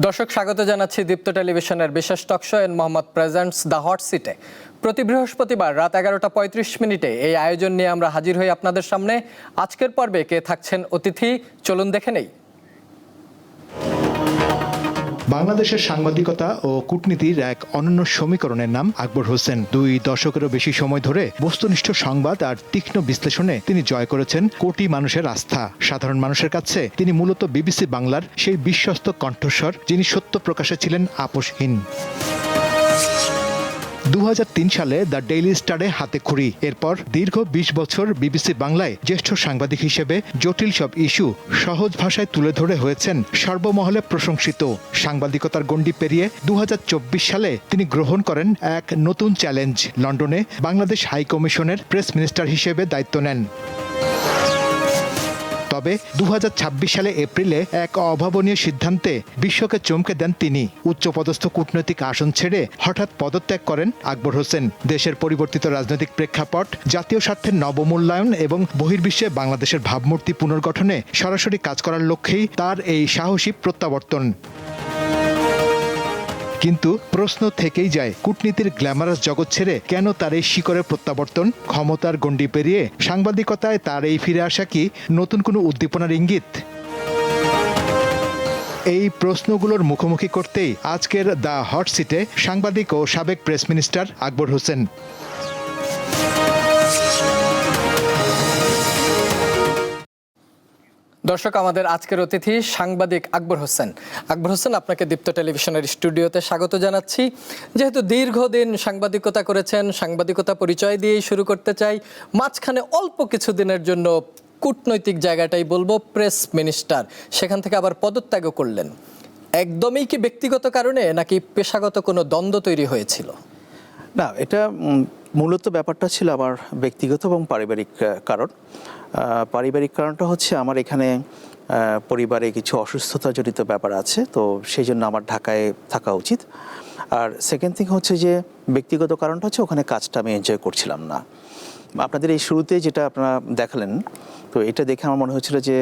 দর্শক স্বাগত জানাচ্ছি দীপ্ত টেলিভিশনের বিশেষ talk show N Mohammad presents the hot সিটে। প্রতি বৃহস্পতিবার রাত 11:35 এই আয়োজন নিয়ে আমরা হাজির হই আপনাদের সামনে। আজকের পর্বে কে থাকছেন অতিথি, চলুন দেখে নেই। বাংলাদেশের সাংবাদিকতা ও কূটনীতির এক অনন্য সমীকরণের নাম আকবর হোসেন। 2 দশকেরও বেশি সময় ধরে বস্তুনিষ্ঠ সংবাদ আর তীক্ষ্ণ বিশ্লেষণে তিনি জয় করেছেন কোটি মানুষের আস্থা। সাধারণ মানুষের কাছে তিনি মূলত বিবিসি বাংলার সেই বিশ্বস্ত কণ্ঠস্বর, যিনি সত্য প্রকাশে ছিলেন আপোষহীন। 2003 সালে দ্য ডেইলি স্টারে হাতেখড়ি। এরপর দীর্ঘ 20 বছর বিবিসি বাংলায় জ্যেষ্ঠ সাংবাদিক হিসেবে জটিল সব ইস্যু সহজ ভাষায় তুলে ধরে হয়েছেন সর্বমহলে প্রশংসিত। সাংবাদিকতার গণ্ডি পেরিয়ে 2024 সালে তিনি গ্রহণ করেন এক নতুন চ্যালেঞ্জ। লন্ডনে বাংলাদেশ হাই কমিশনের প্রেস মিনিস্টার হিসেবে দায়িত্ব নেন। তবে 2026 সালে এপ্রিলে এক অভাবনীয় সিদ্ধান্তে বিশ্বকে চমকে দেন তিনি। উচ্চপদস্থ কূটনৈতিক আসন ছেড়ে হঠাৎ পদত্যাগ করেন আকবর হোসেন। দেশের পরিবর্তিত রাজনৈতিক প্রেক্ষাপট, জাতীয় স্বার্থের নবমূল্যায়ন এবং বহির্বিশ্বে বাংলাদেশের ভাবমূর্তি পুনর্গঠনে সরাসরি কাজ করার লক্ষ্যেই তার এই সাহসী প্রত্যাবর্তন। কিন্তু প্রশ্ন থেকেই যায়, কূটনীতির গ্ল্যামারাস জগৎ ছেড়ে কেন তার এই শিকড়ে প্রত্যাবর্তন? ক্ষমতার গণ্ডি পেরিয়ে সাংবাদিকতায় তার এই ফিরে আসা কি নতুন কোনো উদ্দীপনার ইঙ্গিত? এই প্রশ্নগুলোর মুখোমুখি করতেই আজকের দ্য হট সিটে সাংবাদিক ও সাবেক প্রেস মিনিস্টার আকবর হোসেন। দর্শক, আমাদের আজকের অতিথি সাংবাদিক আকবর হোসেন। আকবর হোসেন, আপনাকে দীপ্ত টেলিভিশনের স্টুডিওতে স্বাগত জানাচ্ছি। যেহেতু দীর্ঘদিন সাংবাদিকতা করেছেন, সাংবাদিকতা পরিচয় দিয়েই শুরু করতে চাই। মাঝখানে অল্প কিছুদিনের জন্য কূটনৈতিক জায়গাটাই বলবো, প্রেস মিনিস্টার, সেখান থেকে আবার পদত্যাগও করলেন। একদমই কি ব্যক্তিগত কারণে নাকি পেশাগত কোনো দ্বন্দ্ব তৈরি হয়েছিল? না, এটা মূলত ব্যাপারটা ছিল আমার ব্যক্তিগত এবং পারিবারিক কারণ। পারিবারিক কারণটা হচ্ছে আমার এখানে পরিবারে কিছু অসুস্থতাজনিত ব্যাপার আছে, তো সেই জন্য আমার ঢাকায় থাকা উচিত। আর সেকেন্ড থিং হচ্ছে যে ব্যক্তিগত কারণটা হচ্ছে ওখানে কাজটা আমি এনজয় করছিলাম না। আপনাদের এই শুরুতে যেটা আপনারা দেখালেন, তো এটা দেখে আমার মনে হচ্ছিল যে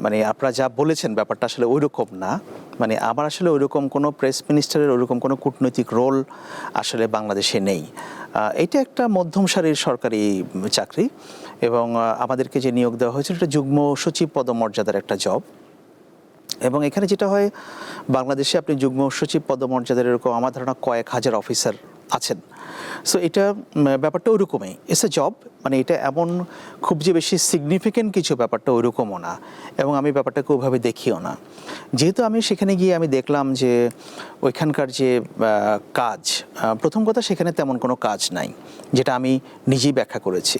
মানে আপনারা যা বলেছেন ব্যাপারটা আসলে ওই রকম না। মানে আমার আসলে ওইরকম কোনো প্রেস মিনিস্টারের ওইরকম কোনো কূটনৈতিক রোল আসলে বাংলাদেশে নেই। এটা একটা মধ্যম সারির সরকারি চাকরি এবং আমাদেরকে যে নিয়োগ দেওয়া হয়েছিল এটা যুগ্ম সচিব পদমর্যাদার একটা জব। এবং এখানে যেটা হয়, বাংলাদেশে আপনি যুগ্ম সচিব পদমর্যাদার এরকম আমার ধারণা কয়েক হাজার অফিসার আছেন। সো এটা ব্যাপারটা ওইরকমই, ইটস এ জব। মানে এটা এমন খুব যে বেশি সিগনিফিকেন্ট কিছু ব্যাপারটা ওইরকমও না, এবং আমি ব্যাপারটাকে ওইভাবে দেখিও না। যেহেতু আমি সেখানে গিয়ে আমি দেখলাম যে ওইখানকার যে কাজ, প্রথম কথা সেখানে তেমন কোনো কাজ নাই, যেটা আমি নিজেই ব্যাখ্যা করেছি।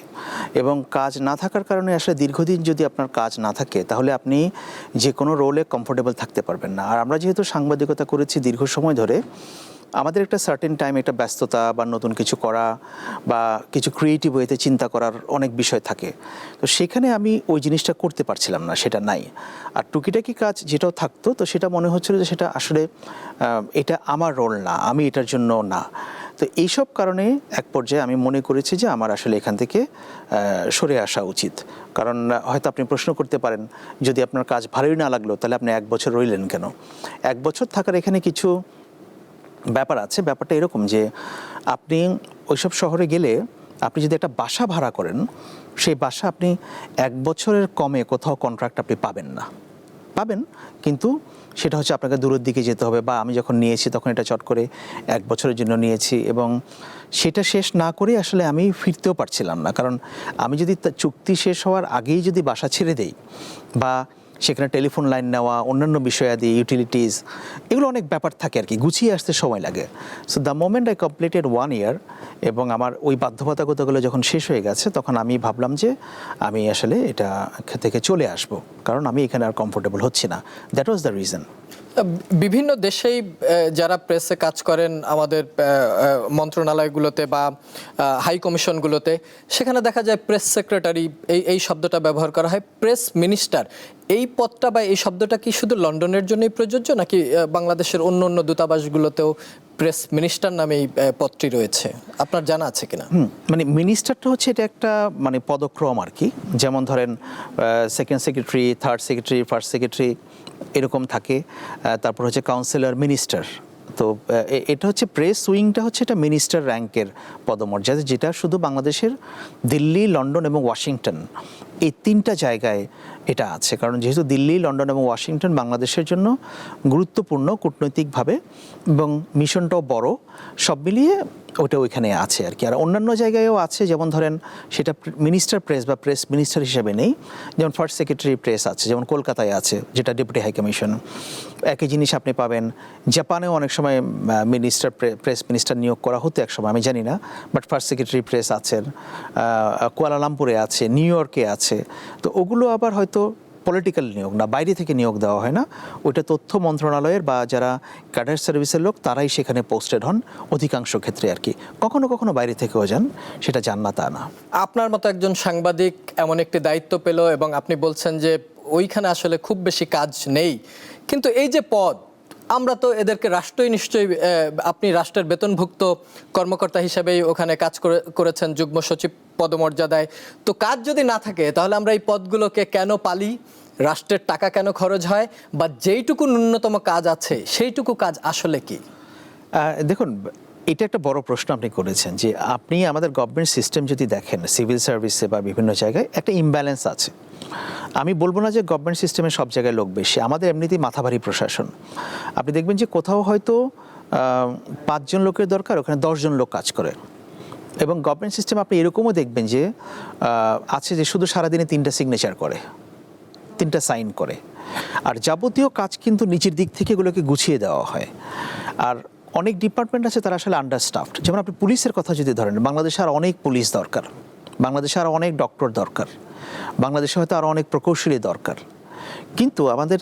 এবং কাজ না থাকার কারণে আসলে দীর্ঘদিন যদি আপনার কাজ না থাকে তাহলে আপনি যে কোনো রোলে কমফোর্টেবল থাকতে পারবেন না। আর আমরা যেহেতু সাংবাদিকতা করেছি দীর্ঘ সময় ধরে, আমাদের একটা সার্টেন টাইম, একটা ব্যস্ততা বা নতুন কিছু করা বা কিছু ক্রিয়েটিভ ওয়েতে চিন্তা করার অনেক বিষয় থাকে। তো সেখানে আমি ওই জিনিসটা করতে পারছিলাম না, সেটা নাই। আর টুকিটাকি কাজ যেটাও থাকতো, তো সেটা মনে হচ্ছিল যে সেটা আসলে এটা আমার রোল না, আমি এটার জন্য না। তো এইসব কারণে এক পর্যায়ে আমি মনে করেছি যে আমার আসলে এখান থেকে সরে আসা উচিত। কারণ হয়তো আপনি প্রশ্ন করতে পারেন, যদি আপনার কাজ ভালোই না লাগলো তাহলে আপনি 1 বছর রইলেন কেন? 1 বছর থাকার এখানে কিছু ব্যাপার আছে। ব্যাপারটা এরকম যে আপনি ওইসব শহরে গেলে আপনি যদি একটা বাসা ভাড়া করেন, সেই বাসা আপনি 1 বছরের কমে কোথাও কন্ট্রাক্ট আপনি পাবেন না। পাবেন, কিন্তু সেটা হচ্ছে আপনাকে দূরের দিকে যেতে হবে। বা আমি যখন নিয়েছি তখন এটা চট করে 1 বছরের জন্য নিয়েছি, এবং সেটা শেষ না করে আসলে আমি ফিরতেও পারছিলাম না। কারণ আমি যদি চুক্তি শেষ হওয়ার আগেই যদি বাসা ছেড়ে দেই, বা সেখানে টেলিফোন লাইন নেওয়া, অন্যান্য বিষয়াদি, ইউটিলিটিস, এগুলো অনেক ব্যাপার থাকে আর কি, গুছিয়ে আসতে সময় লাগে। So the moment I completed 1 ইয়ার, এবং আমার ওই বাধ্যবাধকতাগুলো যখন শেষ হয়ে গেছে, তখন আমি ভাবলাম যে আমি আসলে এটা থেকে চলে আসব, কারণ আমি এখানে আর কমফোর্টেবল হচ্ছি না। That was the reason. বিভিন্ন দেশেই যারা প্রেসে কাজ করেন, আমাদের মন্ত্রণালয়গুলোতে বা হাই কমিশনগুলোতে, সেখানে দেখা যায় প্রেস সেক্রেটারি এই শব্দটা ব্যবহার করা হয়। প্রেস মিনিস্টার এই পদটা বা এই শব্দটা কি শুধু লন্ডনের জন্যই প্রযোজ্য, নাকি বাংলাদেশের অন্য অন্য দূতাবাসগুলোতেও প্রেস মিনিস্টার নামে এই পদটি রয়েছে? আপনার জানা আছে কিনা? মানে মিনিস্টারটা হচ্ছে এটা একটা মানে পদক্রম আর কি। যেমন ধরেন second secretary, third secretary, first secretary, এরকম থাকে। তারপর হচ্ছে কাউন্সিলর, মিনিস্টার। তো এটা হচ্ছে প্রেস উইংটা হচ্ছে এটা মিনিস্টার র্যাঙ্কের পদমর্যাদা, যেটা শুধু বাংলাদেশের দিল্লি, লন্ডন এবং ওয়াশিংটন এই 3টা জায়গায় এটা আছে। কারণ যেহেতু দিল্লি, লন্ডন এবং ওয়াশিংটন বাংলাদেশের জন্য গুরুত্বপূর্ণ কূটনৈতিকভাবে এবং মিশনটাও বড়, সব মিলিয়ে ওটা ওইখানে আছে আর কি। আর অন্যান্য জায়গায়ও আছে, যেমন ধরেন সেটা মিনিস্টার প্রেস বা প্রেস মিনিস্টার হিসেবে নেই, যেমন ফার্স্ট সেক্রেটারি প্রেস আছে, যেমন কলকাতায় আছে যেটা ডেপুটি হাই কমিশন। একই জিনিস আপনি পাবেন জাপানেও অনেক সময় মিনিস্টার প্রেস মিনিস্টার নিয়োগ করা হতো এক সময়, আমি জানি না, বাট ফার্স্ট সেক্রেটারি প্রেস আছেন, কুয়ালালামপুরে আছে, নিউ ইয়র্কে আছে। তো ওগুলো আবার হয়তো পলিটিক্যাল নিয়োগ না, বাইরে থেকে নিয়োগ দেওয়া হয় না, ওইটা তথ্য মন্ত্রণালয়ের বা যারা ক্যাডার সার্ভিসের লোক তারাই সেখানে পোস্টেড হন অধিকাংশ ক্ষেত্রে আর কি। কখনো কখনো বাইরে থেকেও যান, সেটা যান না তা না। আপনার মতো একজন সাংবাদিক এমন একটি দায়িত্ব পেল এবং আপনি বলছেন যে ওইখানে আসলে খুব বেশি কাজ নেই, কিন্তু এই যে পদ, আমরা তো এদেরকে রাষ্ট্রই নিশ্চয়ই, আপনি রাষ্ট্রের বেতনভুক্ত কর্মকর্তা হিসেবেই ওখানে কাজ করেছেন যুগ্ম সচিব পদমর্যাদায়। তো কাজ যদি না থাকে তাহলে আমরা এই পদগুলোকে কেন পালি? রাষ্ট্রের টাকা কেন খরচ হয়? বা যেইটুকু ন্যূনতম কাজ আছে সেইটুকু কাজ আসলে কি? দেখুন, এটা একটা বড় প্রশ্ন আপনি করেছেন যে আপনি আমাদের গভর্নমেন্ট সিস্টেম যদি দেখেন, সিভিল সার্ভিসে বা বিভিন্ন জায়গায় একটা ইমব্যালেন্স আছে। আমি বলবো না যে গভর্নমেন্ট সিস্টেমে সব জায়গায় লোক বেশি, আমাদের এমনিতেই মাথাভারী প্রশাসন। আপনি দেখবেন যে কোথাও হয়তো 5 জন লোকের দরকার, ওখানে 10 জন লোক কাজ করে। এবং গভর্নমেন্ট সিস্টেম আপনি এরকমও দেখবেন যে আছে যে শুধু সারাদিনে 3টা সিগনেচার করে, 3টা সাইন করে, আর যাবতীয় কাজ কিন্তু নিচের দিক থেকে এগুলোকে গুছিয়ে দেওয়া হয়। আর অনেক ডিপার্টমেন্ট আছে তারা আসলে আন্ডারস্টাফড। যেমন আপনি পুলিশের কথা যদি ধরেন, বাংলাদেশে আর অনেক পুলিশ দরকার, বাংলাদেশে আর অনেক ডক্টর দরকার, বাংলাদেশে হয়তো আরও অনেক প্রকৌশলী দরকার। কিন্তু আমাদের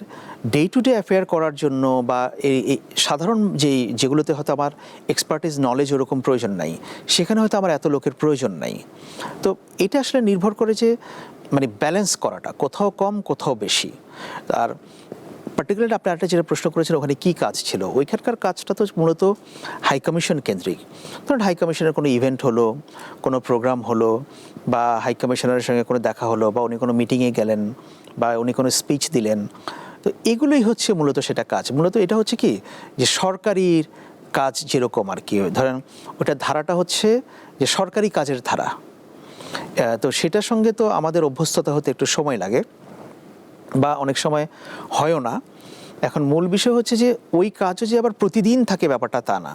ডে টু ডে অ্যাফেয়ার করার জন্য বা এই সাধারণ যেগুলোতে হয়তো আমার এক্সপার্টিস নলেজ ওরকম প্রয়োজন নাই, সেখানে হয়তো আমার এত লোকের প্রয়োজন নাই। তো এটা আসলে নির্ভর করে যে মানে ব্যালেন্স করাটা, কোথাও কম কোথাও বেশি। আর পার্টিকুলারলি আপনি একটা যেটা প্রশ্ন করেছেন ওখানে কী কাজ ছিল, ওইখানকার কাজটা তো মূলত হাই কমিশন কেন্দ্রিক। ধরুন হাই কমিশনের কোনো ইভেন্ট হলো, কোনো প্রোগ্রাম হলো, বা হাই কমিশনারের সঙ্গে কোনো দেখা হলো, বা উনি কোনো মিটিংয়ে গেলেন, বা উনি কোনো স্পিচ দিলেন, তো এগুলোই হচ্ছে মূলত সেটা কাজ। মূলত এটা হচ্ছে কি যে সরকারি কাজ যেরকম আর কি, ধরেন ওটা ধারাটা হচ্ছে যে সরকারি কাজের ধারা। তো সেটার সঙ্গে তো আমাদের অভ্যস্ততা হতে একটু সময় লাগে, বা অনেক সময় হয়ও না। এখন মূল বিষয় হচ্ছে যে ওই কাজও যে আবার প্রতিদিন থাকে ব্যাপারটা তা না।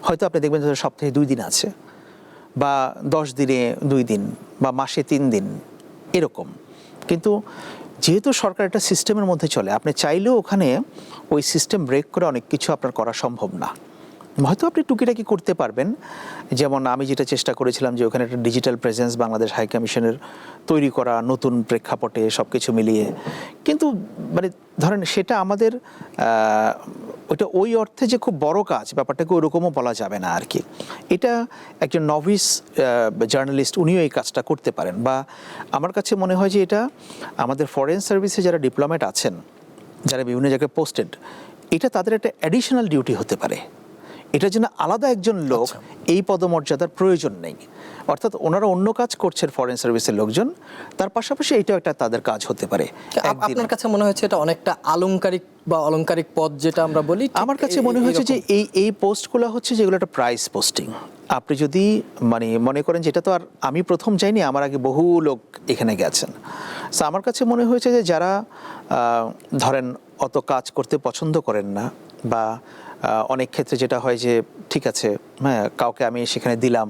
হয়তো আপনি দেখবেন যে সপ্তাহে 2 দিন আছে, বা 10 দিনে 2 দিন, বা মাসে 3 দিন এরকম। কিন্তু যেহেতু সরকার একটা সিস্টেমের মধ্যে চলে, আপনি চাইলেও ওখানে ওই সিস্টেম ব্রেক করে অনেক কিছু আপনার করা সম্ভব না। হয়তো আপনি টুকিটাকি করতে পারবেন, যেমন আমি যেটা চেষ্টা করেছিলাম যে ওখানে একটা ডিজিটাল প্রেজেন্স বাংলাদেশ হাই কমিশনের তৈরি করা, নতুন প্রেক্ষাপটে সব কিছু মিলিয়ে। কিন্তু মানে ধরেন সেটা আমাদের ওইটা ওই অর্থে যে খুব বড় কাজ, ব্যাপারটাকে ওইরকমও বলা যাবে না আর কি। এটা একজন নভিস জার্নালিস্ট উনিও এই কাজটা করতে পারেন। বা আমার কাছে মনে হয় যে এটা আমাদের ফরেন সার্ভিসে যারা ডিপ্লোম্যাট আছেন, যারা বিভিন্ন জায়গায় পোস্টেড, এটা তাদের একটা অ্যাডিশনাল ডিউটি হতে পারে। এটার জন্য আলাদা একজন লোক এই পদমর্যাদার প্রয়োজন নেই। অর্থাৎ ওনারা অন্য কাজ করছেন ফরেন সার্ভিসের লোকজন, তার পাশাপাশি এইটাও একটা তাদের কাজ হতে পারে। আপনার কাছে মনে হচ্ছে এটা অনেকটা আলংকারিক বা অলংকারিক পদ যেটা আমরা বলি? আমার কাছে মনে হয়েছে যে এই পোস্টগুলো হচ্ছে যেগুলো একটা প্রাইস পোস্টিং। আপনি যদি মানে মনে করেন যেটা তো আর আমি প্রথম যাইনি, আমার আগে বহু লোক এখানে গেছেন। সো আমার কাছে মনে হয়েছে যে যারা ধরেন অত কাজ করতে পছন্দ করেন না, বা অনেক ক্ষেত্রে যেটা হয় যে ঠিক আছে হ্যাঁ কাউকে আমি সেখানে দিলাম,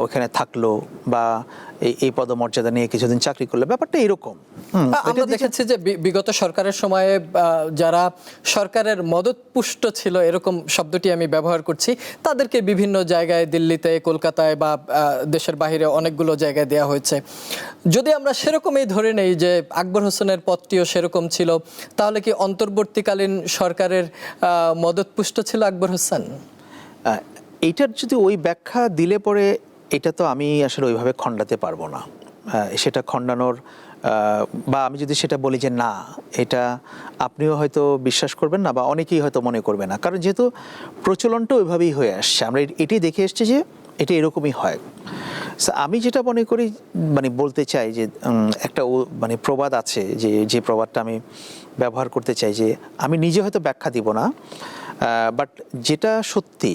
ওখানে থাকলো, বা এই পদমর্যাদা নিয়ে কিছুদিন চাকরি করলো, ব্যাপারটা এরকম। আমরা দেখেছি যে বিগত সরকারের সময়ে যারা সরকারের মদতপুষ্ট ছিল, এরকম শব্দটি আমি ব্যবহার করছি, তাদেরকে বিভিন্ন জায়গায় দিল্লিতে, কলকাতায় বা দেশের বাইরে অনেকগুলো জায়গায় দেওয়া হয়েছে। যদি আমরা সেরকমই ধরে নেই যে আকবর হোসেনের পদটিও সেরকম ছিল, তাহলে কি অন্তর্বর্তীকালীন সরকারের মদতপুষ্ট ছিল আকবর হোসেন? এইটার যদি ওই ব্যাখ্যা দিলে পরে এটা তো আমি আসলে ওইভাবে খণ্ডাতে পারবো না। সেটা খণ্ডানোর বা আমি যদি সেটা বলি যে না, এটা আপনিও হয়তো বিশ্বাস করবেন না, বা অনেকেই হয়তো মনে করবে না, কারণ যেহেতু প্রচলনটা ওইভাবেই হয়ে আসছে, আমরা এটাই দেখে এসছি যে এটা এরকমই হয়। So, আমি যেটা মনে করি মানে বলতে চাই যে একটা মানে প্রবাদ আছে যে প্রবাদটা আমি ব্যবহার করতে চাই যে আমি নিজে হয়তো ব্যাখ্যা দিব না, বাট যেটা সত্যি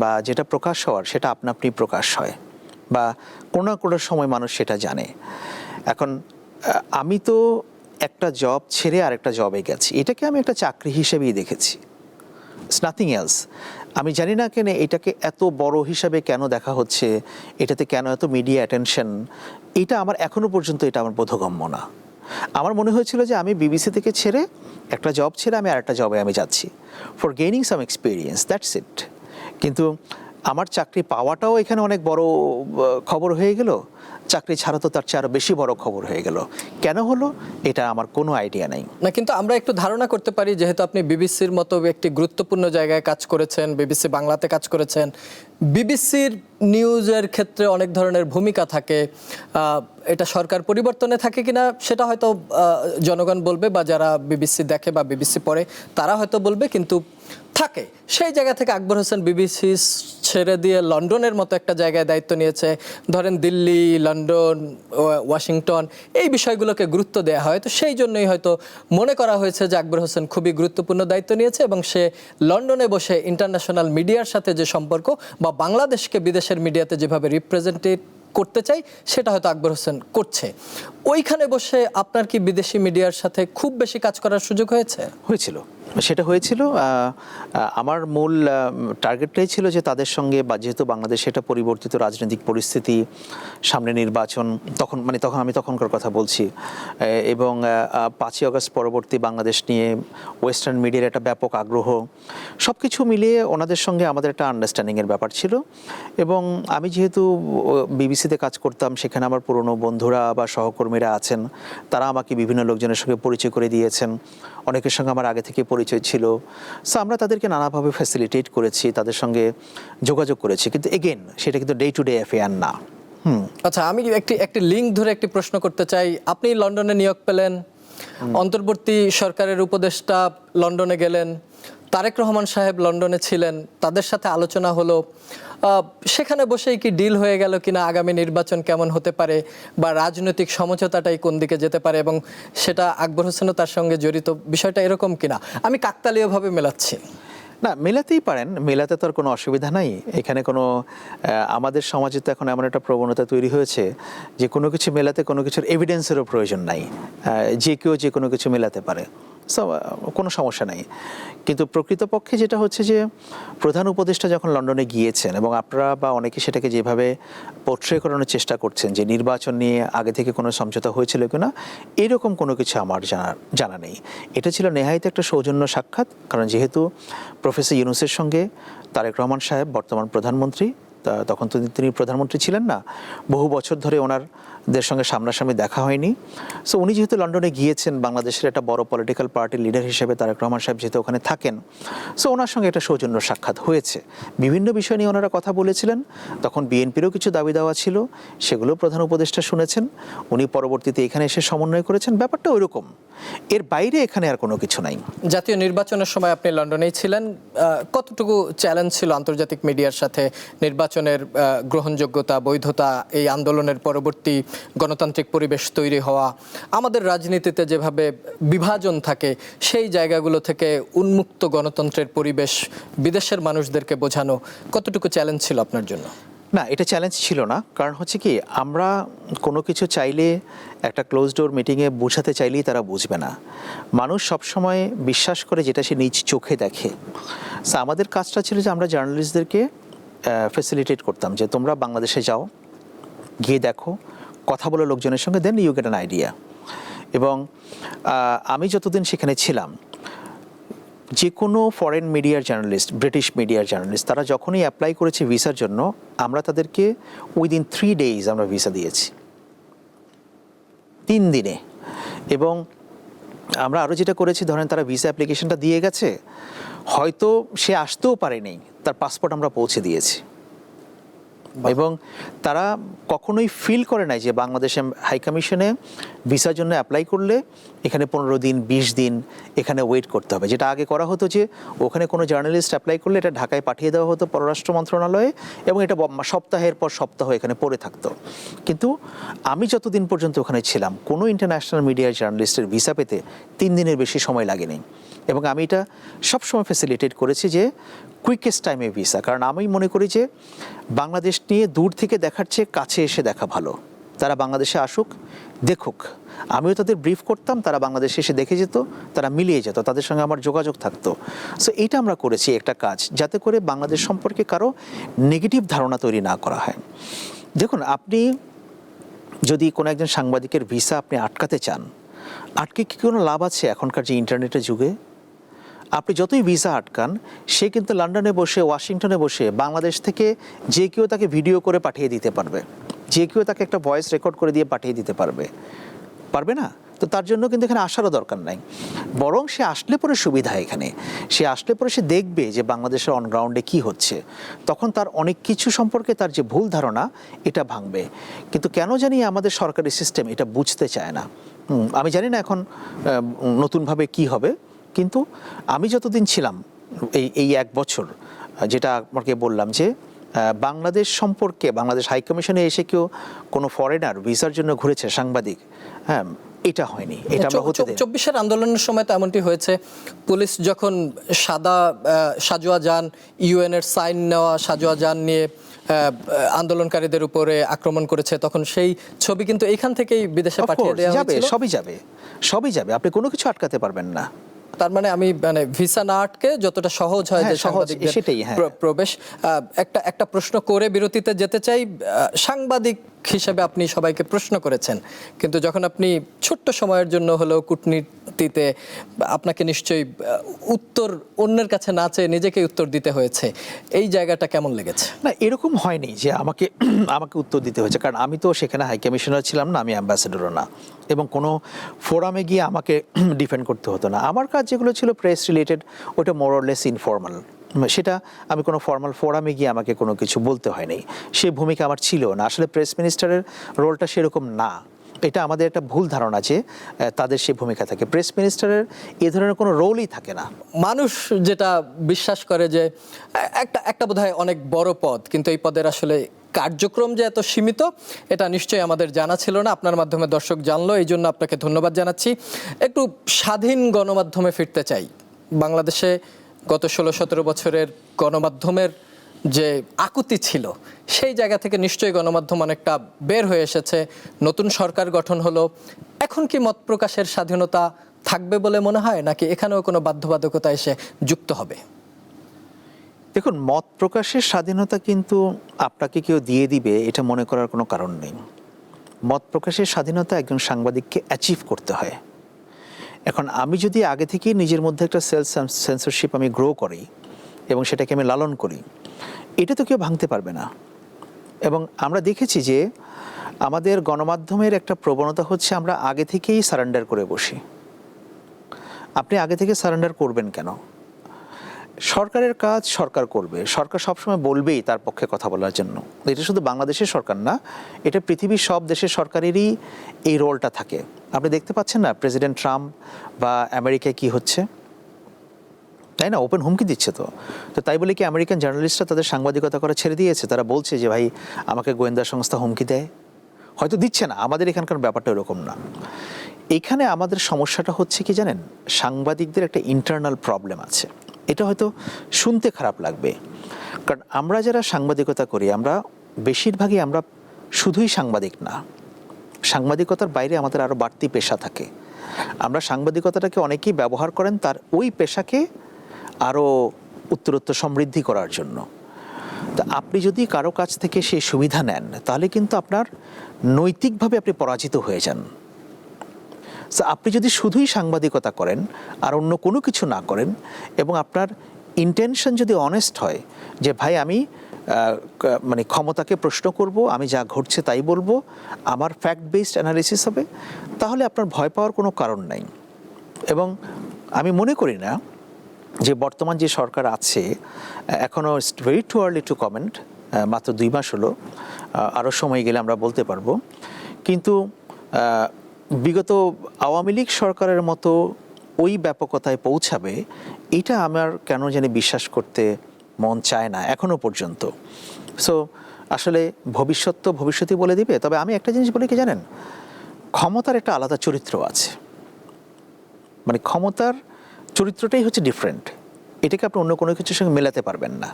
বা যেটা প্রকাশ হওয়ার সেটা আপনা আপনি প্রকাশ হয় বা কোনো না কোনো সময় মানুষ সেটা জানে। এখন আমি তো একটা জব ছেড়ে আরেকটা জবে গেছি, এটাকে আমি একটা চাকরি হিসেবেই দেখেছি, ইটস নাথিং এলস। আমি জানি না কেন এটাকে এত বড় হিসাবে কেন দেখা হচ্ছে, এটাতে কেন এত মিডিয়া অ্যাটেনশন, এটা আমার এখনো পর্যন্ত এটা আমার বোধগম্য না। আমার মনে হয়েছিল যে আমি বিবিসি থেকে ছেড়ে একটা জব ছেড়ে আমি আরেকটা জবে আমি যাচ্ছি for gaining some experience, that's it. কিন্তু আমার চাকরি পাওয়াটাও এখানে অনেক বড় খবর হয়ে গেল, চাকরি ছাড়া তো তার চেয়ে আরও বেশি বড় খবর হয়ে গেল। কেন হলো এটা আমার কোনো আইডিয়া নেই। না, কিন্তু আমরা একটু ধারণা করতে পারি, যেহেতু আপনি বিবিসির মতো একটি গুরুত্বপূর্ণ জায়গায় কাজ করেছেন, বিবিসি বাংলাতে কাজ করেছেন, বিবিসির নিউজের ক্ষেত্রে অনেক ধরনের ভূমিকা থাকে। এটা সরকার পরিবর্তনে থাকে কিনা সেটা হয়তো জনগণ বলবে, বা যারা বিবিসি দেখে বা বিবিসি পড়ে তারা হয়তো বলবে, কিন্তু থাকে। সেই জায়গা থেকে আকবর হোসেন বিবিসি ছেড়ে দিয়ে লন্ডনের মতো একটা জায়গায় দায়িত্ব নিয়েছে। ধরেন দিল্লি, লন্ডন, ওয়াশিংটন, এই বিষয়গুলোকে গুরুত্ব দেওয়া হয়, তো সেই জন্যই হয়তো মনে করা হয়েছে যে আকবর হোসেন খুবই গুরুত্বপূর্ণ দায়িত্ব নিয়েছে এবং সে লন্ডনে বসে ইন্টারন্যাশনাল মিডিয়ার সাথে যে সম্পর্ক বা বাংলাদেশকে বিদেশের মিডিয়াতে যেভাবে রিপ্রেজেন্টেট করতে চাই সেটা হয়তো আকবর হোসেন করছে। ওইখানে বসে আপনার কি বিদেশি মিডিয়ার সাথে খুব বেশি কাজ করার সুযোগ হয়েছিল? সেটা হয়েছিল। আমার মূল টার্গেটটাই ছিল যে তাদের সঙ্গে, বা যেহেতু বাংলাদেশে একটা পরিবর্তিত রাজনৈতিক পরিস্থিতি, সামনে নির্বাচন, তখন আমি তখনকার কথা বলছি, এবং 5ই আগস্ট পরবর্তী বাংলাদেশ নিয়ে ওয়েস্টার্ন মিডিয়ার একটা ব্যাপক আগ্রহ, সব কিছু মিলিয়ে ওনাদের সঙ্গে আমাদের একটা আন্ডারস্ট্যান্ডিংয়ের ব্যাপার ছিল। এবং আমি যেহেতু বিবিসিতে কাজ করতাম, সেখানে আমার পুরনো বন্ধুরা বা সহকর্মীরা আছেন, তারা আমাকে বিভিন্ন লোকজনের সঙ্গে পরিচয় করে দিয়েছেন, অনেকের সঙ্গে আমার আগে থেকে পরিচয় ছিল। সো আমরা তাদেরকে নানাভাবে ফ্যাসিলিটেট করেছি, তাদের সঙ্গে যোগাযোগ করেছি, কিন্তু এগেন সেটা কিন্তু ডে টু ডে অ্যাফেয়ার না। আচ্ছা, আমি একটি লিঙ্ক ধরে একটি প্রশ্ন করতে চাই। আপনি লন্ডনে নিয়োগ পেলেন, অন্তর্বর্তী সরকারের উপদেষ্টা লন্ডনে গেলেন, তারেক রহমান সাহেব লন্ডনে ছিলেন, তাদের সাথে আলোচনা হলো। সেখানে বসেই কি ডিল হয়ে গেল কিনা আগামী নির্বাচন কেমন হতে পারে বা রাজনৈতিক সমঝোতাটাই কোন দিকে যেতে পারে, এবং সেটা আকবর হোসেনও তার সঙ্গে জড়িত, বিষয়টা এরকম কিনা? আমি কাকতালীয়ভাবে মেলাচ্ছি। না, মেলাতেই পারেন, মেলাতে তো আর কোনো অসুবিধা নাই। এখানে কোনো আমাদের সমাজে তো এখন এমন একটা প্রবণতা তৈরি হয়েছে যে কোনো কিছু মেলাতে কোনো কিছুর এভিডেন্সেরও প্রয়োজন নাই, যে কেউ যে কোনো কিছু মেলাতে পারে, কোনো সমস্যা নাই। কিন্তু প্রকৃতপক্ষে যেটা হচ্ছে যে প্রধান উপদেষ্টা যখন লন্ডনে গিয়েছেন, এবং আপনারা বা অনেকে সেটাকে যেভাবে পোর্ট্রে করানোর চেষ্টা করছেন যে নির্বাচন নিয়ে আগে থেকে কোনো সমঝোতা হয়েছিল কিনা, এরকম কোনো কিছু আমার জানা নেই। এটা ছিল নেহায়েত একটা সৌজন্য সাক্ষাৎ, কারণ যেহেতু প্রফেসর ইউনূসের সঙ্গে তারেক রহমান সাহেব বর্তমান প্রধানমন্ত্রী, তখন তো তিনি প্রধানমন্ত্রী ছিলেন না, বহু বছর ধরে ওনারদের সঙ্গে সামনাসামনি দেখা হয়নি। সো উনি যেহেতু লন্ডনে গিয়েছেন, বাংলাদেশের একটা বড় পলিটিক্যাল পার্টির লিডার হিসেবে তারেক রহমান সাহেব যেহেতু ওখানে থাকেন, সো ওনার সঙ্গে একটা সৌজন্য সাক্ষাৎ হয়েছে। বিভিন্ন বিষয় নিয়ে ওনারা কথা বলেছিলেন, তখন বিএনপিরও কিছু দাবি দেওয়া ছিল, সেগুলো প্রধান উপদেষ্টা শুনেছেন, উনি পরবর্তীতে এখানে এসে সমন্বয় করেছেন, ব্যাপারটা ওইরকম, এর বাইরে এখানে আর কোনো কিছু নাই। জাতীয় নির্বাচনের সময় আপনি লন্ডনেই ছিলেন, কতটুকু চ্যালেঞ্জ ছিল আন্তর্জাতিক মিডিয়ার সাথে নির্বাচনের গ্রহণযোগ্যতা, বৈধতা, এই আন্দোলনের পরবর্তী গণতান্ত্রিক পরিবেশ তৈরি হওয়া, আমাদের রাজনীতিতে যেভাবে বিভাজন থাকে সেই জায়গাগুলো থেকে উন্মুক্ত গণতন্ত্রের পরিবেশ বিদেশের মানুষদেরকে বোঝানো কতটুকু চ্যালেঞ্জ ছিল আপনার জন্য? না, এটা চ্যালেঞ্জ ছিল না, কারণ হচ্ছে কি, আমরা কোনো কিছু চাইলে একটা ক্লোজ ডোর মিটিংয়ে বোঝাতে চাইলেই তারা বুঝবে না। মানুষ সবসময় বিশ্বাস করে যেটা সে নিজ চোখে দেখে। সো আমাদের কাজটা ছিল যে আমরা জার্নালিস্টদেরকে ফ্যাসিলিটেট করতাম যে তোমরা বাংলাদেশে যাও, গিয়ে দেখো, কথা বলো লোকজনের সঙ্গে, then you get an idea. এবং আমি যতদিন সেখানে ছিলাম, যে কোনো ফরেন মিডিয়ার জার্নালিস্ট, ব্রিটিশ মিডিয়ার জার্নালিস্ট, তারা যখনই অ্যাপ্লাই করেছে ভিসার জন্য, আমরা তাদেরকে উইদিন 3 days আমরা ভিসা দিয়েছি, 3 দিনে। এবং আমরা আরও যেটা করেছি, ধরেন তারা ভিসা অ্যাপ্লিকেশনটা দিয়ে গেছে, হয়তো সে আসতেও পারেনি, তার পাসপোর্ট আমরা পৌঁছে দিয়েছি। এবং তারা কখনোই ফিল করে নাই যে বাংলাদেশে হাই কমিশনে ভিসার জন্য অ্যাপ্লাই করলে এখানে 15 দিন 20 দিন এখানে ওয়েট করতে হবে, যেটা আগে করা হতো যে ওখানে কোনো জার্নালিস্ট অ্যাপ্লাই করলে এটা ঢাকায় পাঠিয়ে দেওয়া হতো পররাষ্ট্র মন্ত্রণালয়ে এবং এটা সপ্তাহের পর সপ্তাহ এখানে পড়ে থাকতো। কিন্তু আমি যতদিন পর্যন্ত ওখানে ছিলাম কোনো ইন্টারন্যাশনাল মিডিয়ার জার্নালিস্টের ভিসা পেতে 3 দিনের বেশি সময় লাগেনি এবং আমি এটা সবসময় ফ্যাসিলিটেট করেছি যে কুইকেস্ট টাইমে ভিসা, কারণ আমি মনে করি যে বাংলাদেশ নিয়ে দূর থেকে দেখার চেয়ে কাছে এসে দেখা ভালো। তারা বাংলাদেশে আসুক, দেখুক, আমিও তাদের ব্রিফ করতাম, তারা বাংলাদেশে এসে দেখে যেত, তারা মিলিয়ে যেত, তাদের সঙ্গে আমার যোগাযোগ থাকতো। সো এইটা আমরা করেছি একটা কাজ, যাতে করে বাংলাদেশ সম্পর্কে কারো নেগেটিভ ধারণা তৈরি না করা হয়। দেখুন, আপনি যদি কোনো একজন সাংবাদিকের ভিসা আপনি আটকাতে চান, আটকে কি কোনো লাভ আছে এখনকার যে ইন্টারনেটের যুগে? আপনি যতই ভিসা আটকান, সে কিন্তু লন্ডনে বসে, ওয়াশিংটনে বসে বাংলাদেশ থেকে যে কেউ তাকে ভিডিও করে পাঠিয়ে দিতে পারবে, যে কেউ তাকে একটা ভয়েস রেকর্ড করে দিয়ে পাঠিয়ে দিতে পারবে, পারবে না? তো তার জন্য কিন্তু এখানে আসারও দরকার নাই, বরং সে আসলে পরে সুবিধা, এখানে সে আসলে পরে সে দেখবে যে বাংলাদেশের অনগ্রাউন্ডে কি হচ্ছে, তখন তার অনেক কিছু সম্পর্কে তার যে ভুল ধারণা এটা ভাঙবে। কিন্তু কেন জানি আমাদের সরকারি সিস্টেম এটা বুঝতে চায় না। আমি জানি না এখন নতুনভাবে কি হবে, কিন্তু আমি যতদিন ছিলাম এই 1 বছর, যেটা আপনাকে বললাম যে বাংলাদেশ সম্পর্কে বাংলাদেশ হাই কমিশনে এসে কেউ কোনো ফরেনার ভিসার জন্য ঘুরেছে সাংবাদিক, হ্যাঁ, এটা হয়নি, এটা আমরা হতে দেই। 24-এর আন্দোলনের সময় তো এমনটি হয়েছে, পুলিশ যখন সাজোয়া যান, ইউএন এর সাইন নেওয়া সাজোয়া যান নিয়ে আন্দোলনকারীদের উপরে আক্রমণ করেছে, তখন সেই ছবি কিন্তু এখান থেকেই বিদেশে পাঠিয়ে দেওয়া হয়েছিল। সবই যাবে, আপনি কোনো কিছু আটকাতে পারবেন না। তার মানে আমি ভিসা না আটকে যতটা সহজ হয় যে সাংবাদিকদের প্রবেশ। একটা প্রশ্ন করে বিরতিতে যেতে চাই। সাংবাদিক হিসেবে আপনি সবাইকে প্রশ্ন করেছেন, কিন্তু যখন আপনি ছোট্ট সময়ের জন্য হলেও কূটনীতিতে, আপনাকে নিশ্চয়ই উত্তর অন্যের কাছে না চেয়ে নিজেকে উত্তর দিতে হয়েছে, এই জায়গাটা কেমন লেগেছে? না, এরকম হয়নি যে আমাকে উত্তর দিতে হয়েছে, কারণ আমি তো সেখানে হাই কমিশনার ছিলাম না, আমি অ্যাম্বাসেডরও না, এবং কোনো ফোরামে গিয়ে আমাকে ডিফেন্ড করতে হতো না। আমার কাজ যেগুলো ছিল প্রেস রিলেটেড, ওটা মোর অর লেস ইনফর্মাল, সেটা আমি কোনো ফর্মাল ফোরামে গিয়ে আমাকে কোনো কিছু বলতে হয়নি, সে ভূমিকা আমার ছিল না। আসলে প্রেস মিনিস্টারের রোলটা সেরকম না, এটা আমাদের একটা ভুল ধারণা যে তাদের সেই ভূমিকা থাকে। প্রেস মিনিস্টারের এ ধরনের কোনো রোলই থাকে না। মানুষ যেটা বিশ্বাস করে যে একটা বোধহয় অনেক বড় পদ, কিন্তু এই পদের আসলে কার্যক্রম যে এত সীমিত, এটা নিশ্চয়ই আমাদের জানা ছিল না। আপনার মাধ্যমে দর্শক জানলো, এই জন্য আপনাকে ধন্যবাদ জানাচ্ছি। একটু স্বাধীন গণমাধ্যমে ফিরতে চাই। বাংলাদেশে গত 16-17 বছরের গণমাধ্যমের যে আকুতি ছিল, সেই জায়গা থেকে নিশ্চয়ই গণমাধ্যম অনেকটা বের হয়ে এসেছে। নতুন সরকার গঠন হলো, এখন কি মত প্রকাশের স্বাধীনতা থাকবে বলে মনে হয়, নাকি এখানেও কোনো বাধ্যবাধকতা এসে যুক্ত হবে? দেখুন, মত প্রকাশের স্বাধীনতা কিন্তু আপনাকে কেউ দিয়ে দিবে এটা মনে করার কোনো কারণ নেই। মত প্রকাশের স্বাধীনতা একজন সাংবাদিককে অ্যাচিভ করতে হয়। এখন আমি যদি আগে থেকেই নিজের মধ্যে একটা সেলফ সেন্সরশিপ আমি গ্রো করি এবং সেটাকে আমি লালন করি, এটা তো কেউ ভাঙতে পারবে না। এবং আমরা দেখেছি যে আমাদের গণমাধ্যমের একটা প্রবণতা হচ্ছে আমরা আগে থেকেই সারেন্ডার করে বসি। আপনি আগে থেকে সারেন্ডার করবেন কেন? সরকারের কাজ সরকার করবে, সরকার সবসময় বলবেই তার পক্ষে কথা বলার জন্য। এটা শুধু বাংলাদেশের সরকার না, এটা পৃথিবীর সব দেশের সরকারেরই এই রোলটা থাকে। আপনি দেখতে পাচ্ছেন না প্রেসিডেন্ট ট্রাম্প বা আমেরিকায় কি হচ্ছে, তাই না? ওপেন হুমকি দিচ্ছে। তো তাই বলে কি আমেরিকান জার্নালিস্টরা তাদের সাংবাদিকতা করা ছেড়ে দিয়েছে? তারা বলছে যে ভাই আমাকে গোয়েন্দা সংস্থা হুমকি দেয়? হয়তো দিচ্ছে না, আমাদের এখানকার ব্যাপারটা এরকম না। এখানে আমাদের সমস্যাটা হচ্ছে কি জানেন, সাংবাদিকদের একটা ইন্টারনাল প্রবলেম আছে। এটা হয়তো শুনতে খারাপ লাগবে, কারণ আমরা যারা সাংবাদিকতা করি, আমরা বেশিরভাগই আমরা শুধুই সাংবাদিক না, সাংবাদিকতার বাইরে আমাদের আরও বাড়তি পেশা থাকে। আমরা সাংবাদিকতাটাকে অনেকেই ব্যবহার করেন তার ওই পেশাকে আরও উত্তরোত্তর সমৃদ্ধি করার জন্য। তা আপনি যদি কারো কাছ থেকে সেই সুবিধা নেন, তাহলে কিন্তু আপনার নৈতিকভাবে আপনি পরাজিত হয়ে যান। আপনি যদি শুধুই সাংবাদিকতা করেন আর অন্য কোনো কিছু না করেন, এবং আপনার ইন্টেনশন যদি অনেস্ট হয় যে ভাই আমি মানে ক্ষমতাকে প্রশ্ন করব, আমি যা ঘটছে তাই বলবো, আমার ফ্যাক্ট বেসড অ্যানালিসিস হবে, তাহলে আপনার ভয় পাওয়ার কোনো কারণ নাই। এবং আমি মনে করি না যে বর্তমান যে সরকার আছে, এখনও it's very too early two comment মাত্র 2 মাস হলো, আরও সময় গেলে আমরা বলতে পারবো। কিন্তু বিগত আওয়ামী লীগ সরকারের মতো ওই ব্যাপকতায় পৌঁছাবে এটা আমার কেন জানি বিশ্বাস করতে মন চায় না এখনো পর্যন্ত। সো আসলে ভবিষ্যৎ তো ভবিষ্যতই বলে দিবে। তবে আমি একটা জিনিস বলি কি জানেন, ক্ষমতার একটা আলাদা চরিত্র আছে, মানে ক্ষমতার চরিত্রটাই হচ্ছে ডিফারেন্ট। এটাকে আপনি অন্য কোনো কিছুর সঙ্গে মেলাতে পারবেন না।